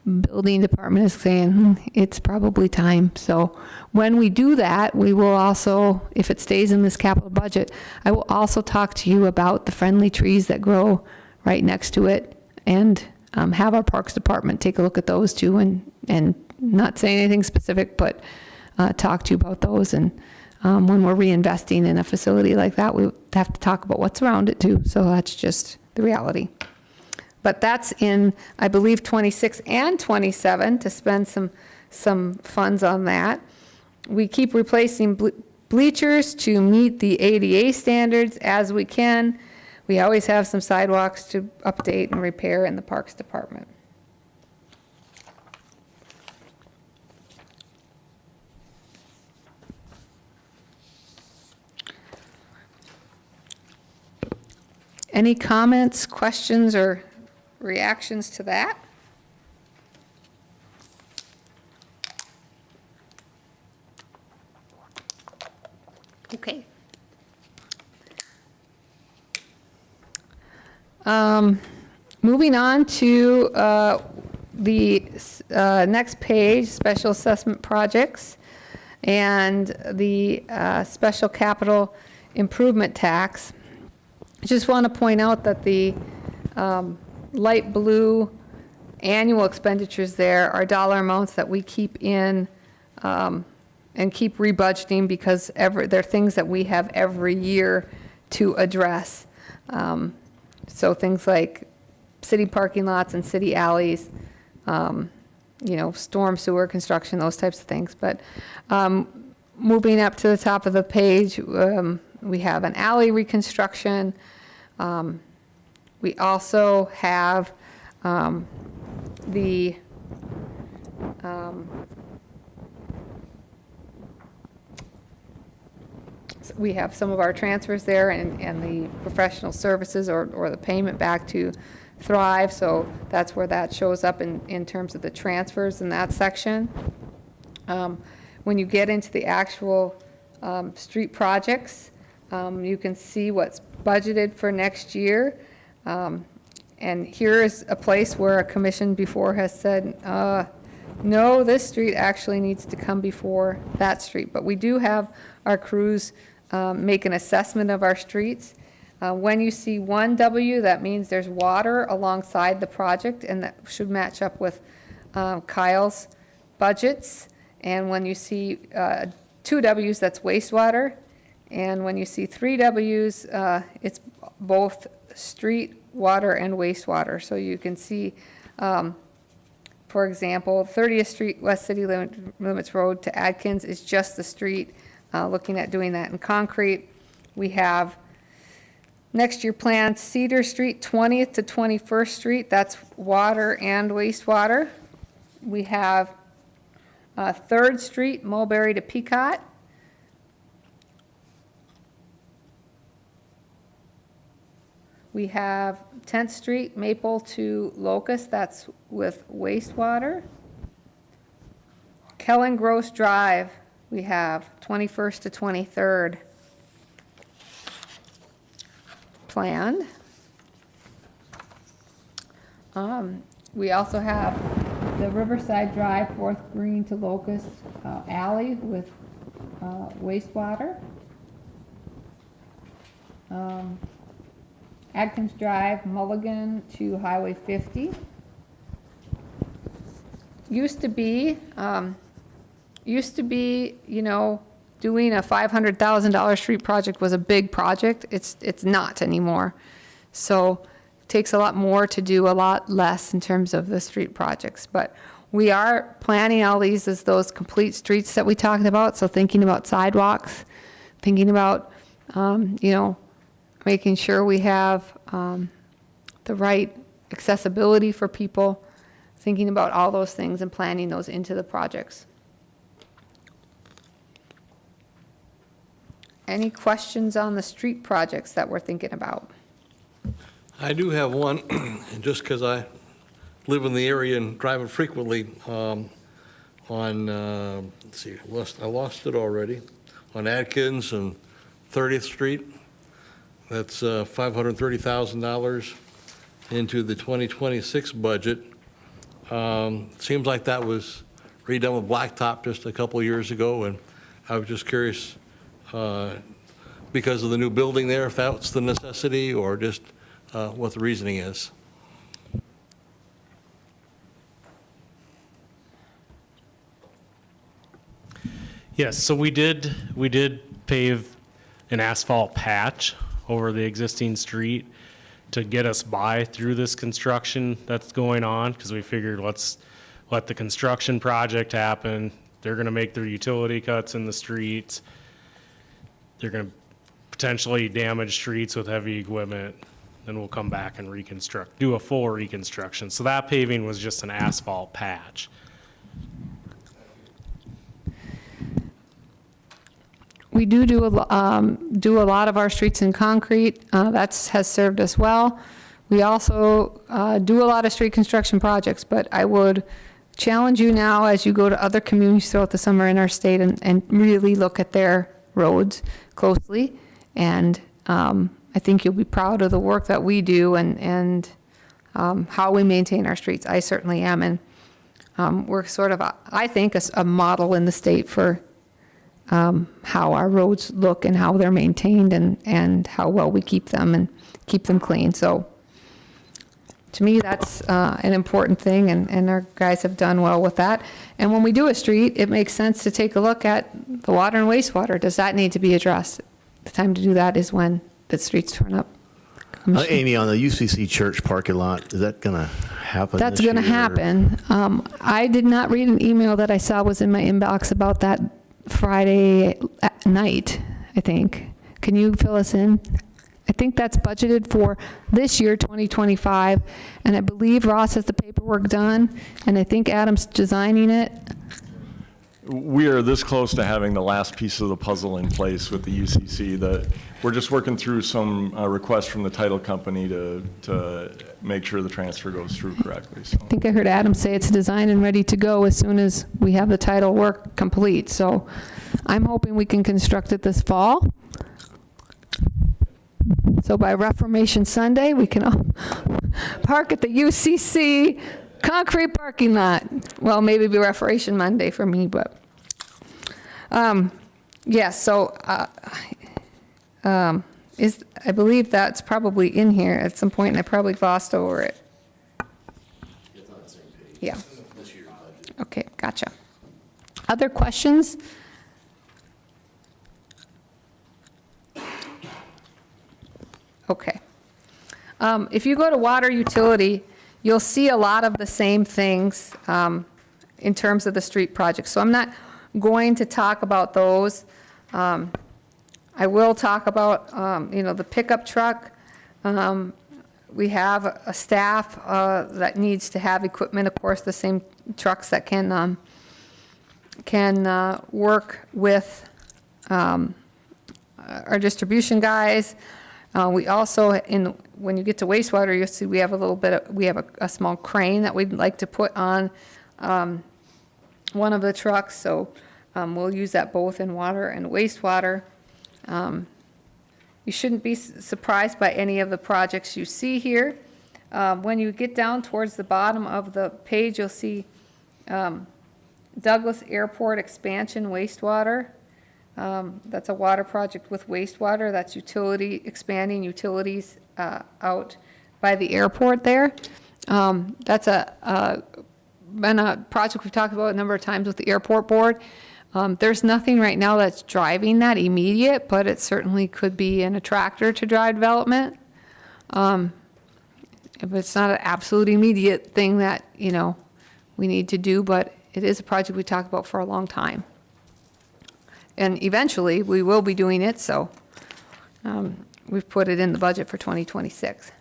Building department is saying it's probably time. So when we do that, we will also, if it stays in this capital budget, I will also talk to you about the friendly trees that grow right next to it, and have our Parks Department take a look at those too, and not say anything specific, but talk to you about those. And when we're reinvesting in a facility like that, we have to talk about what's around it too. So that's just the reality. But that's in, I believe, 26 and 27 to spend some funds on that. We keep replacing bleachers to meet the ADA standards as we can. We always have some sidewalks to update and repair in the Parks Department. Any comments, questions, or reactions to that? Okay. Moving on to the next page, special assessment projects and the special capital improvement tax. I just want to point out that the light blue annual expenditures there are dollar amounts that we keep in and keep rebudgeting, because they're things that we have every year to address. So things like city parking lots and city alleys, storm sewer construction, those types of things. But moving up to the top of the page, we have an alley reconstruction. We also have we have some of our transfers there and the professional services or the payment back to Thrive. So that's where that shows up in terms of the transfers in that section. When you get into the actual street projects, you can see what's budgeted for next year. And here is a place where a commission before has said, no, this street actually needs to come before that street. But we do have our crews make an assessment of our streets. When you see 1W, that means there's water alongside the project, and that should match up with Kyle's budgets. And when you see 2 Ws, that's wastewater. And when you see 3 Ws, it's both street, water, and wastewater. So you can see, for example, 30th Street, West City Limits Road to Adkins is just the street, looking at doing that in concrete. We have next year planned Cedar Street, 20th to 21st Street, that's water and wastewater. We have 3rd Street, Mulberry to Pequot. We have 10th Street, Maple to Locust, that's with wastewater. Kellen Gross Drive, we have 21st to 23rd planned. We also have the Riverside Drive, 4th Green to Locust alley with wastewater. Adkins Drive, Mulligan to Highway 50. Used to be, doing a $500,000 street project was a big project. It's not anymore. So it takes a lot more to do a lot less in terms of the street projects. But we are planning all these as those complete streets that we talked about. So thinking about sidewalks, thinking about, making sure we have the right accessibility for people, thinking about all those things and planning those into the projects. Any questions on the street projects that we're thinking about? I do have one, and just because I live in the area and drive it frequently, let's see, I lost it already, on Atkins and 30th Street. That's $530,000 into the 2026 budget. Seems like that was redone with blacktop just a couple of years ago, and I was just curious, because of the new building there, if that's the necessity or just what the reasoning is. Yes, so we did pave an asphalt patch over the existing street to get us by through this construction that's going on, because we figured let's let the construction project happen. They're going to make their utility cuts in the streets. They're going to potentially damage streets with heavy equipment. Then we'll come back and do a full reconstruction. So that paving was just an asphalt patch. We do a lot of our streets in concrete. That has served us well. We also do a lot of street construction projects, but I would challenge you now as you go to other communities throughout the summer in our state and really look at their roads closely. And I think you'll be proud of the work that we do and how we maintain our streets. I certainly am. And we're sort of, I think, a model in the state for how our roads look and how they're maintained and how well we keep them and keep them clean. So to me, that's an important thing, and our guys have done well with that. And when we do a street, it makes sense to take a look at the water and wastewater. Does that need to be addressed? The time to do that is when the streets turn up Amy, on the UCC church parking lot, is that going to happen That's this going to year? happen. I did not read an email that I saw was in my inbox about that Friday at night, I think. Can you fill us in? I think that's budgeted for this year, 2025, and I believe Ross has the paperwork done, and I think Adam's designing it. We are this close to having the last piece of the puzzle in place with the UCC. We're just working through some requests from the title company to make sure the transfer goes through correctly. So. I think I heard Adam say it's designed and ready to go as soon as we have the title work complete. So I'm hoping we can construct it this fall. So by Reformation Sunday, we can all park at the UCC concrete parking lot. Well, maybe be Reformation Monday for me, but yes. So I believe that's probably in here at some point, and I probably glossed over it. Yeah. Okay, gotcha. Other questions? Okay. If you go to water utility, you'll see a lot of the same things in terms of the street projects. So I'm not going to talk about those. I will talk about, the pickup truck. We have a staff that needs to have equipment, of course, the same trucks that can work with our distribution guys. We also, when you get to wastewater, you'll see we have a small crane that we'd like to put on one of the trucks. So we'll use that both in water and wastewater. You shouldn't be surprised by any of the projects you see here. When you get down towards the bottom of the page, you'll see Douglas Airport expansion wastewater. That's a water project with wastewater. That's expanding utilities out by the airport there. That's been a project we've talked about a number of times with the airport board. There's nothing right now that's driving that immediate, but it certainly could be an attractor to drive development. If it's not an absolute immediate thing that, we need to do, but it is a project we talked about for a long time. And eventually, we will be doing it, so we've put it in the budget for 2026.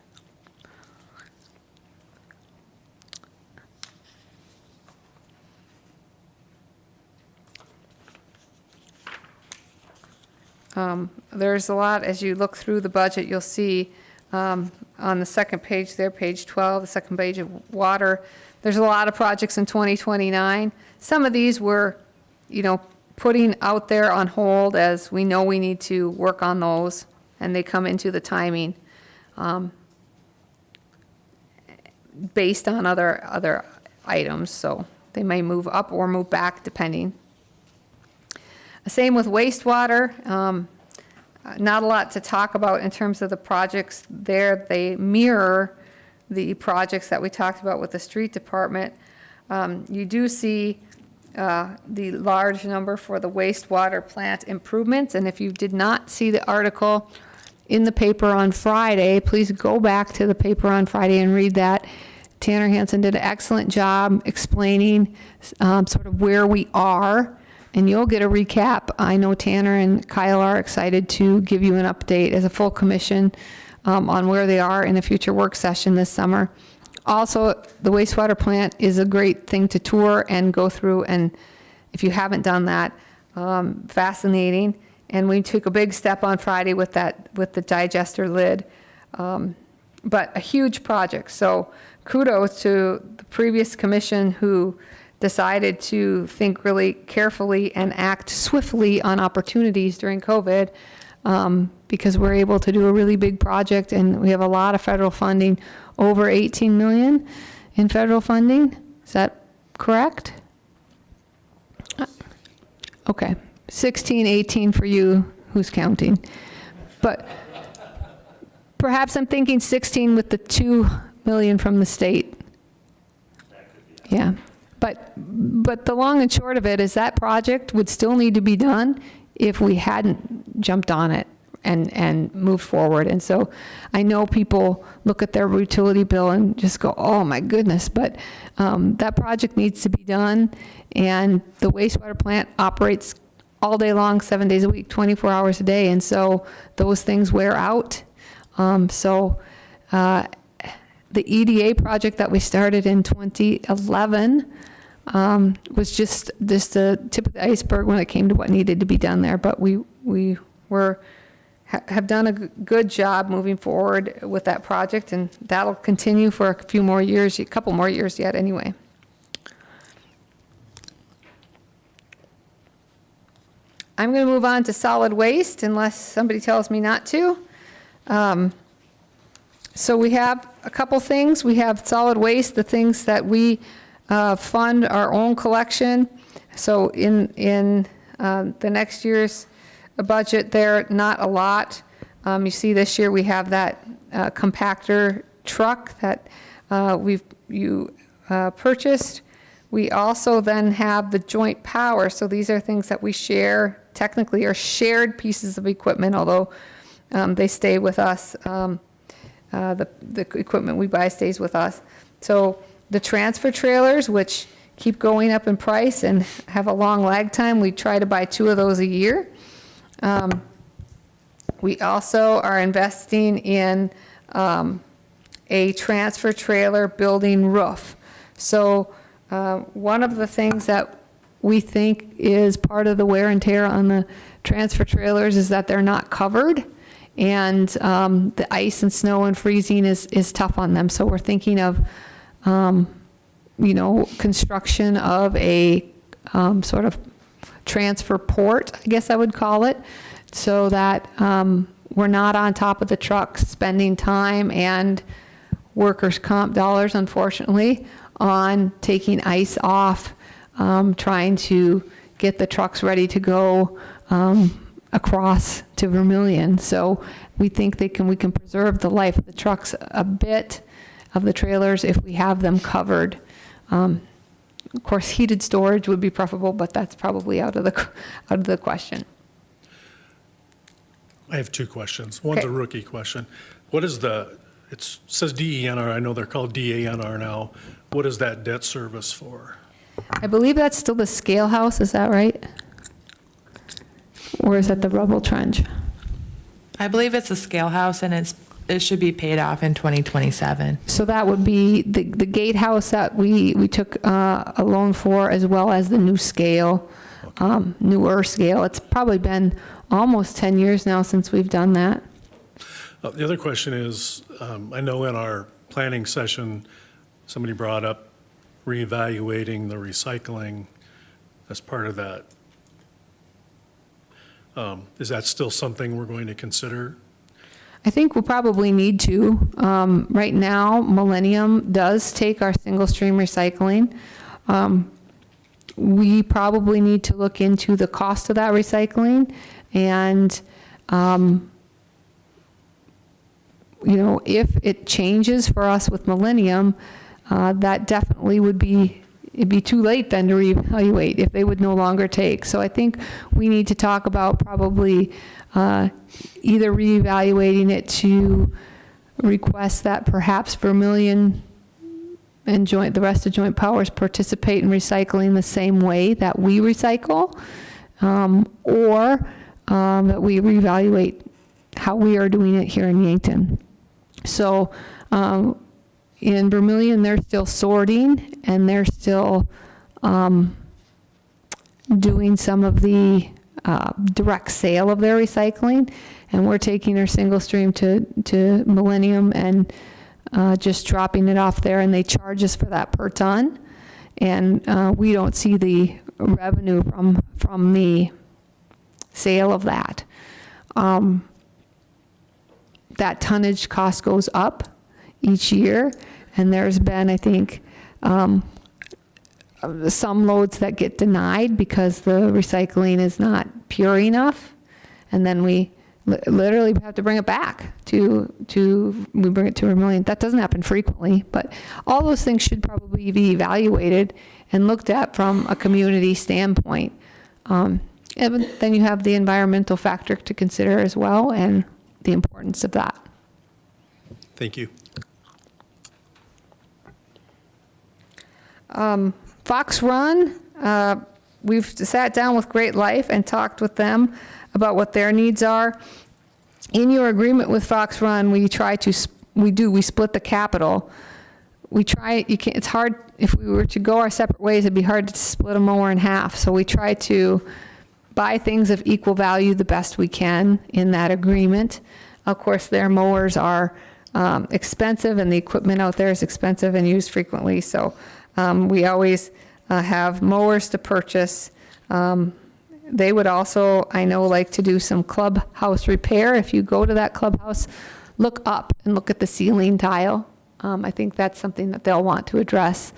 There's a lot, as you look through the budget, you'll see on the second page there, page 12, the second page of water, there's a lot of projects in 2029. Some of these we're, putting out there on hold as we know we need to work on those, and they come into the timing based on other items, so they may move up or move back depending. Same with wastewater. Not a lot to talk about in terms of the projects there. They mirror the projects that we talked about with the street department. You do see the large number for the wastewater plant improvements, and if you did not see the article in the paper on Friday, please go back to the paper on Friday and read that. Tanner Hansen did an excellent job explaining sort of where we are, and you'll get a recap. I know Tanner and Kyle are excited to give you an update as a full commission on where they are in a future work session this summer. Also, the wastewater plant is a great thing to tour and go through, and if you haven't done that, fascinating. And we took a big step on Friday with the digester lid, but a huge project. So kudos to the previous commission who decided to think really carefully and act swiftly on opportunities during COVID, because we're able to do a really big project, and we have a lot of federal funding, over 18 million in federal funding. Is that correct? Okay, 16, 18 for you, who's counting? But perhaps I'm thinking 16 with the 2 million from the state. Yeah, but the long and short of it is that project would still need to be done if we hadn't jumped on it and moved forward. And so I know people look at their utility bill and just go, oh my goodness, but that project needs to be done. And the wastewater plant operates all day long, 7 days a week, 24 hours a day. And so those things wear out. The EDA project that we started in 2011 was just the tip of the iceberg when it came to what needed to be done there. But we have done a good job moving forward with that project, and that'll continue for a couple more years yet anyway. I'm going to move on to solid waste unless somebody tells me not to. So we have a couple things. We have solid waste, the things that we fund our own collection. So in the next year's budget there, not a lot. You see this year we have that compactor truck that you purchased. We also then have the joint power. So these are things that we share, technically are shared pieces of equipment, although they stay with us. The equipment we buy stays with us. So the transfer trailers, which keep going up in price and have a long lag time, we try to buy 2 of those a year. We also are investing in a transfer trailer building roof. So one of the things that we think is part of the wear and tear on the transfer trailers is that they're not covered. And the ice and snow and freezing is tough on them. So we're thinking of, construction of a sort of transfer port, I guess I would call it, so that we're not on top of the trucks spending time and workers' comp dollars, unfortunately, on taking ice off, trying to get the trucks ready to go across to Vermillion. So we think we can preserve the life of the trucks a bit, of the trailers, if we have them covered. Of course, heated storage would be preferable, but that's probably out of the question. I have 2 questions. One's Okay. a rookie question. What is it says DENR, I know they're called DANR now. What is that debt service for? I believe that's still the scale house, is that right? Or is that the rubble trench? I believe it's a scale house, and it should be paid off in 2027. So that would be the gatehouse that we took a loan for, as well as the new scale, newer scale. It's probably been almost 10 years now since we've done that. The other question is, I know in our planning session, somebody brought up reevaluating the recycling as part of that. Is that still something we're going to consider? I think we'll probably need to. Right now, Millennium does take our single stream recycling. We probably need to look into the cost of that recycling, and if it changes for us with Millennium, that definitely would be, it'd be too late then to reevaluate if they would no longer take. So I think we need to talk about probably either reevaluating it to request that perhaps Vermillion and the rest of Joint Powers participate in recycling the same way that we recycle, or that we reevaluate how we are doing it here in Yankton. So in Vermillion, they're still sorting, and they're still doing some of the direct sale of their recycling, and we're taking our single stream to Millennium and just dropping it off there, and they charge us for that per ton, and we don't see the revenue from the sale of that. That tonnage cost goes up each year, and there's been, I think, some loads that get denied because the recycling is not pure enough, and then we literally have to bring it back we bring it to Vermillion. That doesn't happen frequently, but all those things should probably be evaluated and looked at from a community standpoint. but then you have the environmental factor to consider as well, and the importance of that. Thank you. Fox Run, we've sat down with Great Life and talked with them about what their needs are. In your agreement with Fox Run, we split the capital. It's hard, if we were to go our separate ways, it'd be hard to split a mower in half. So we try to buy things of equal value the best we can in that agreement. Of course, their mowers are expensive, and the equipment out there is expensive and used frequently. So we always have mowers to purchase. They would also, I know, like to do some clubhouse repair. If you go to that clubhouse, look up and look at the ceiling tile. I think that's something that they'll want to address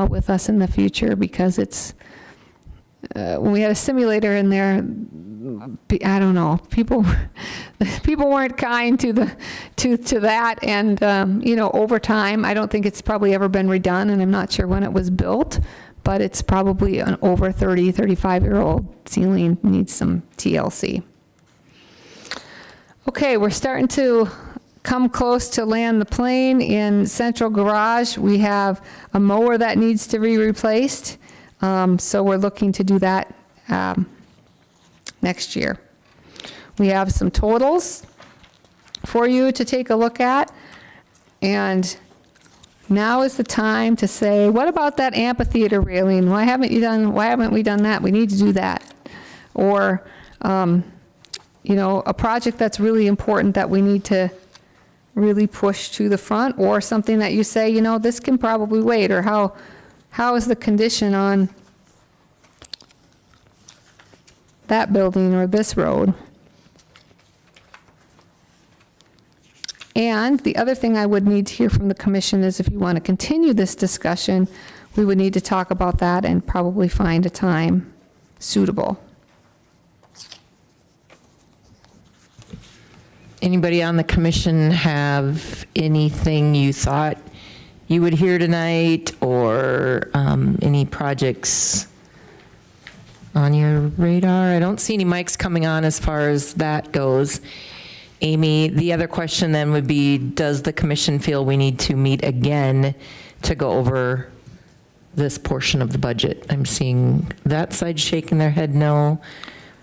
with us in the future, because it's, when we had a simulator in there, I don't know, people weren't kind to that, and over time, I don't think it's probably ever been redone, and I'm not sure when it was built, but it's probably an over 30, 35-year-old ceiling, needs some TLC. Okay, we're starting to come close to land the plane. In Central Garage, we have a mower that needs to be replaced, so we're looking to do that next year. We have some totals for you to take a look at, and now is the time to say, what about that amphitheater railing? Why haven't we done that? We need to do that. Or, a project that's really important that we need to really push to the front, or something that you say, this can probably wait, or how is the condition on that building or this road? And the other thing I would need to hear from the commission is, if you want to continue this discussion, we would need to talk about that and probably find a time suitable. Anybody on the commission have anything you thought you would hear tonight, or any projects on your radar? I don't see any mics coming on as far as that goes. Amy, the other question then would be, does the commission feel we need to meet again to go over this portion of the budget? I'm seeing that side shaking their head no.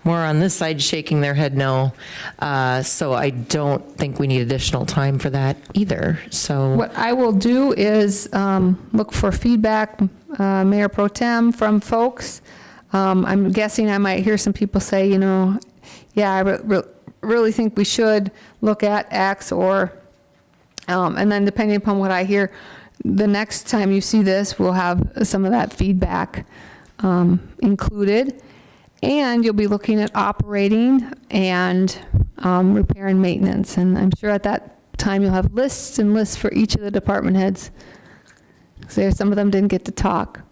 More on this side shaking their head no. So I don't think we need additional time for that either. So What I will do is look for feedback, Mayor Pro Tem, from folks. I'm guessing I might hear some people say, yeah, I really think we should look at X, or, and then depending upon what I hear, the next time you see this, we'll have some of that feedback included. And you'll be looking at operating and repair and maintenance. And I'm sure at that time you'll have lists and lists for each of the department heads. So some of them didn't get to talk,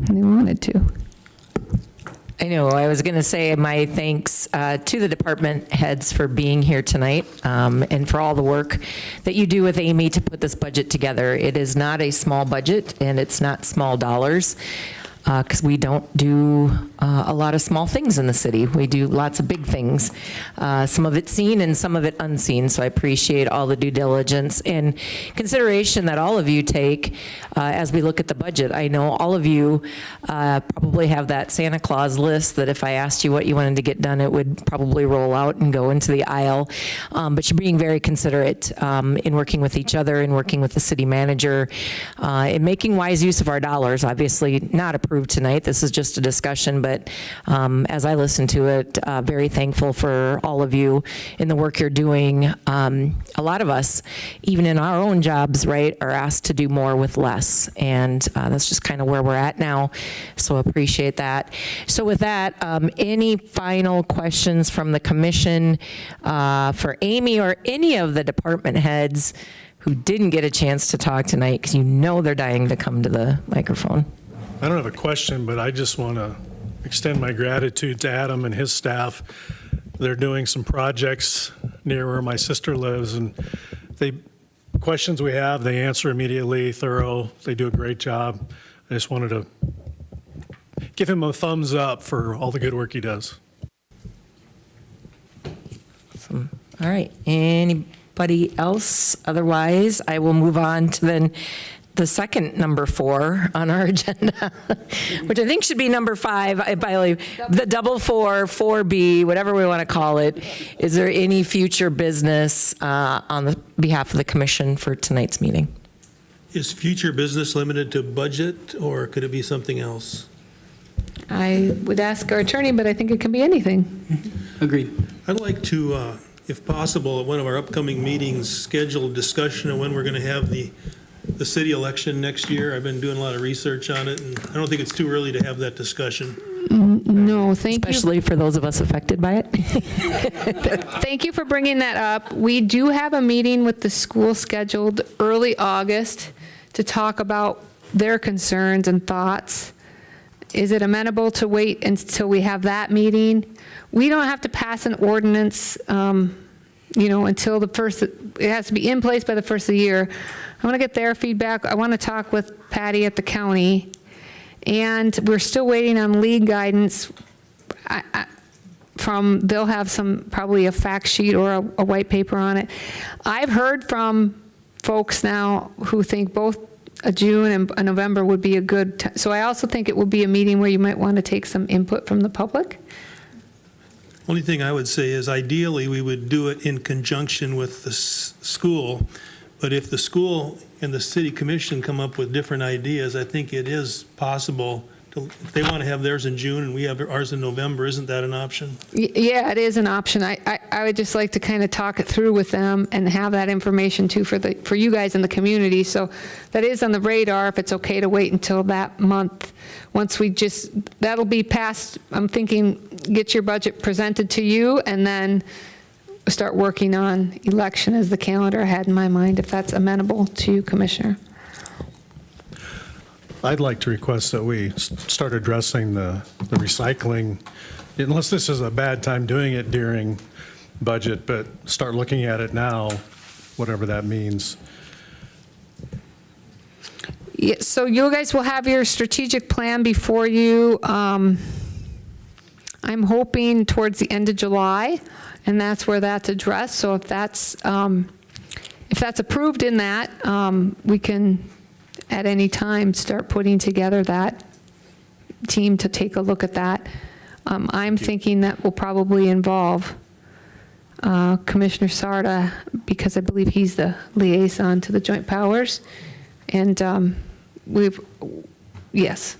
and they wanted to. I know, I was going to say my thanks to the department heads for being here tonight, and for all the work that you do with Amy to put this budget together. It is not a small budget, and it's not small dollars, because we don't do a lot of small things in the city. We do lots of big things, some of it seen and some of it unseen. So I appreciate all the due diligence and consideration that all of you take as we look at the budget. I know all of you probably have that Santa Claus list that if I asked you what you wanted to get done, it would probably roll out and go into the aisle. But you're being very considerate in working with each other, and working with the city manager, in making wise use of our dollars. Obviously not approved tonight. This is just a discussion, but as I listen to it, very thankful for all of you in the work you're doing. A lot of us, even in our own jobs, right, are asked to do more with less, and that's just kind of where we're at now, so appreciate that. So with that, any final questions from the commission for Amy or any of the department heads who didn't get a chance to talk tonight, because they're dying to come to the microphone? I don't have a question, but I just want to extend my gratitude to Adam and his staff. They're doing some projects near where my sister lives, and questions we have, they answer immediately, thorough. They do a great job. I just wanted to give him a thumbs up for all the good work he does. All right, anybody else? Otherwise, I will move on to then the second number 4 on our agenda, which I think should be number 5, I believe. The double 4, 4B, whatever we want to call it. Is there any future business on the behalf of the commission for tonight's meeting? Is future business limited to budget, or could it be something else? I would ask our attorney, but I think it can be anything. Agreed. I'd like to, if possible, at one of our upcoming meetings, schedule a discussion of when we're going to have the city election next year. I've been doing a lot of research on it, and I don't think it's too early to have that discussion. No, thank you. Especially for those of us affected by it. Thank you for bringing that up. We do have a meeting with the school scheduled early August to talk about their concerns and thoughts. Is it amenable to wait until we have that meeting? We don't have to pass an ordinance, until the first, it has to be in place by the first of the year. I want to get their feedback. I want to talk with Patty at the county. And we're still waiting on league guidance they'll have probably a fact sheet or a white paper on it. I've heard from folks now who think both a June and a November would be a good, so I also think it will be a meeting where you might want to take some input from the public. Only thing I would say is ideally, we would do it in conjunction with the school. But if the school and the city commission come up with different ideas, I think it is possible if they want to have theirs in June and we have ours in November. Isn't that an option? Yeah, it is an option. I would just like to kind of talk it through with them and have that information too for you guys in the community. So that is on the radar, if it's okay to wait until that month. Once that'll be passed, I'm thinking, get your budget presented to you and then start working on election as the calendar I had in my mind, if that's amenable to you, Commissioner. I'd like to request that we start addressing the recycling, unless this is a bad time doing it during budget, but start looking at it now, whatever that means. Yeah, so you guys will have your strategic plan before you. I'm hoping towards the end of July, and that's where that's addressed. So if that's approved in that, we can at any time start putting together that team to take a look at that. I'm thinking that will probably involve Commissioner Sarda, because I believe he's the liaison to the Joint Powers. And yes.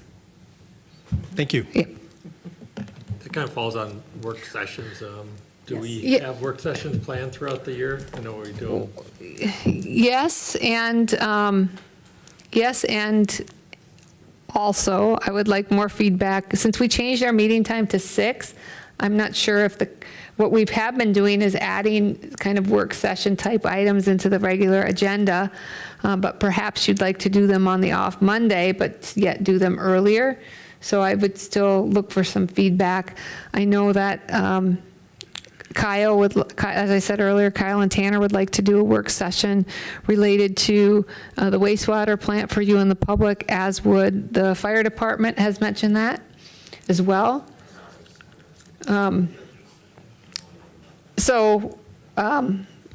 Thank you. Yeah. It kind of falls on work sessions. Do we Yeah. have work sessions planned throughout the year? I know what we do. Yes, and also, I would like more feedback. Since we changed our meeting time to 6, I'm not sure if what we have been doing is adding kind of work session type items into the regular agenda, but perhaps you'd like to do them on the off Monday, but yet do them earlier. So I would still look for some feedback. I know that Kyle as I said earlier, Kyle and Tanner would like to do a work session related to the wastewater plant for you and the public, as would the fire department has mentioned that as well.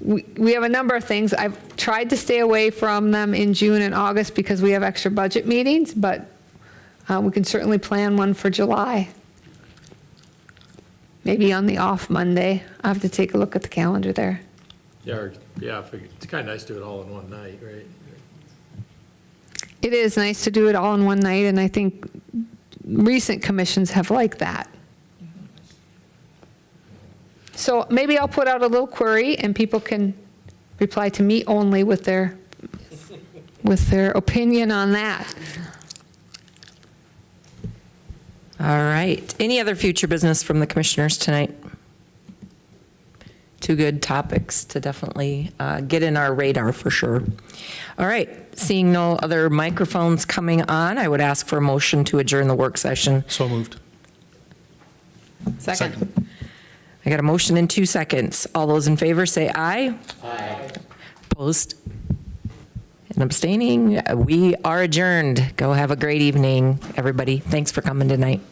We have a number of things. I've tried to stay away from them in June and August because we have extra budget meetings, but we can certainly plan one for July. Maybe on the off Monday. I have to take a look at the calendar there. Yeah, it's kind of nice to do it all in one night, right? It is nice to do it all in one night, and I think recent commissions have liked that. So maybe I'll put out a little query and people can reply to me only with their opinion on that. All right. Any other future business from the commissioners tonight? Two good topics to definitely get in our radar for sure. All right. Seeing no other microphones coming on, I would ask for a motion to adjourn the work session. So moved. Second. I got a motion in 2 seconds. All those in favor say aye. Aye. Opposed and abstaining. We are adjourned. Go have a great evening, everybody. Thanks for coming tonight.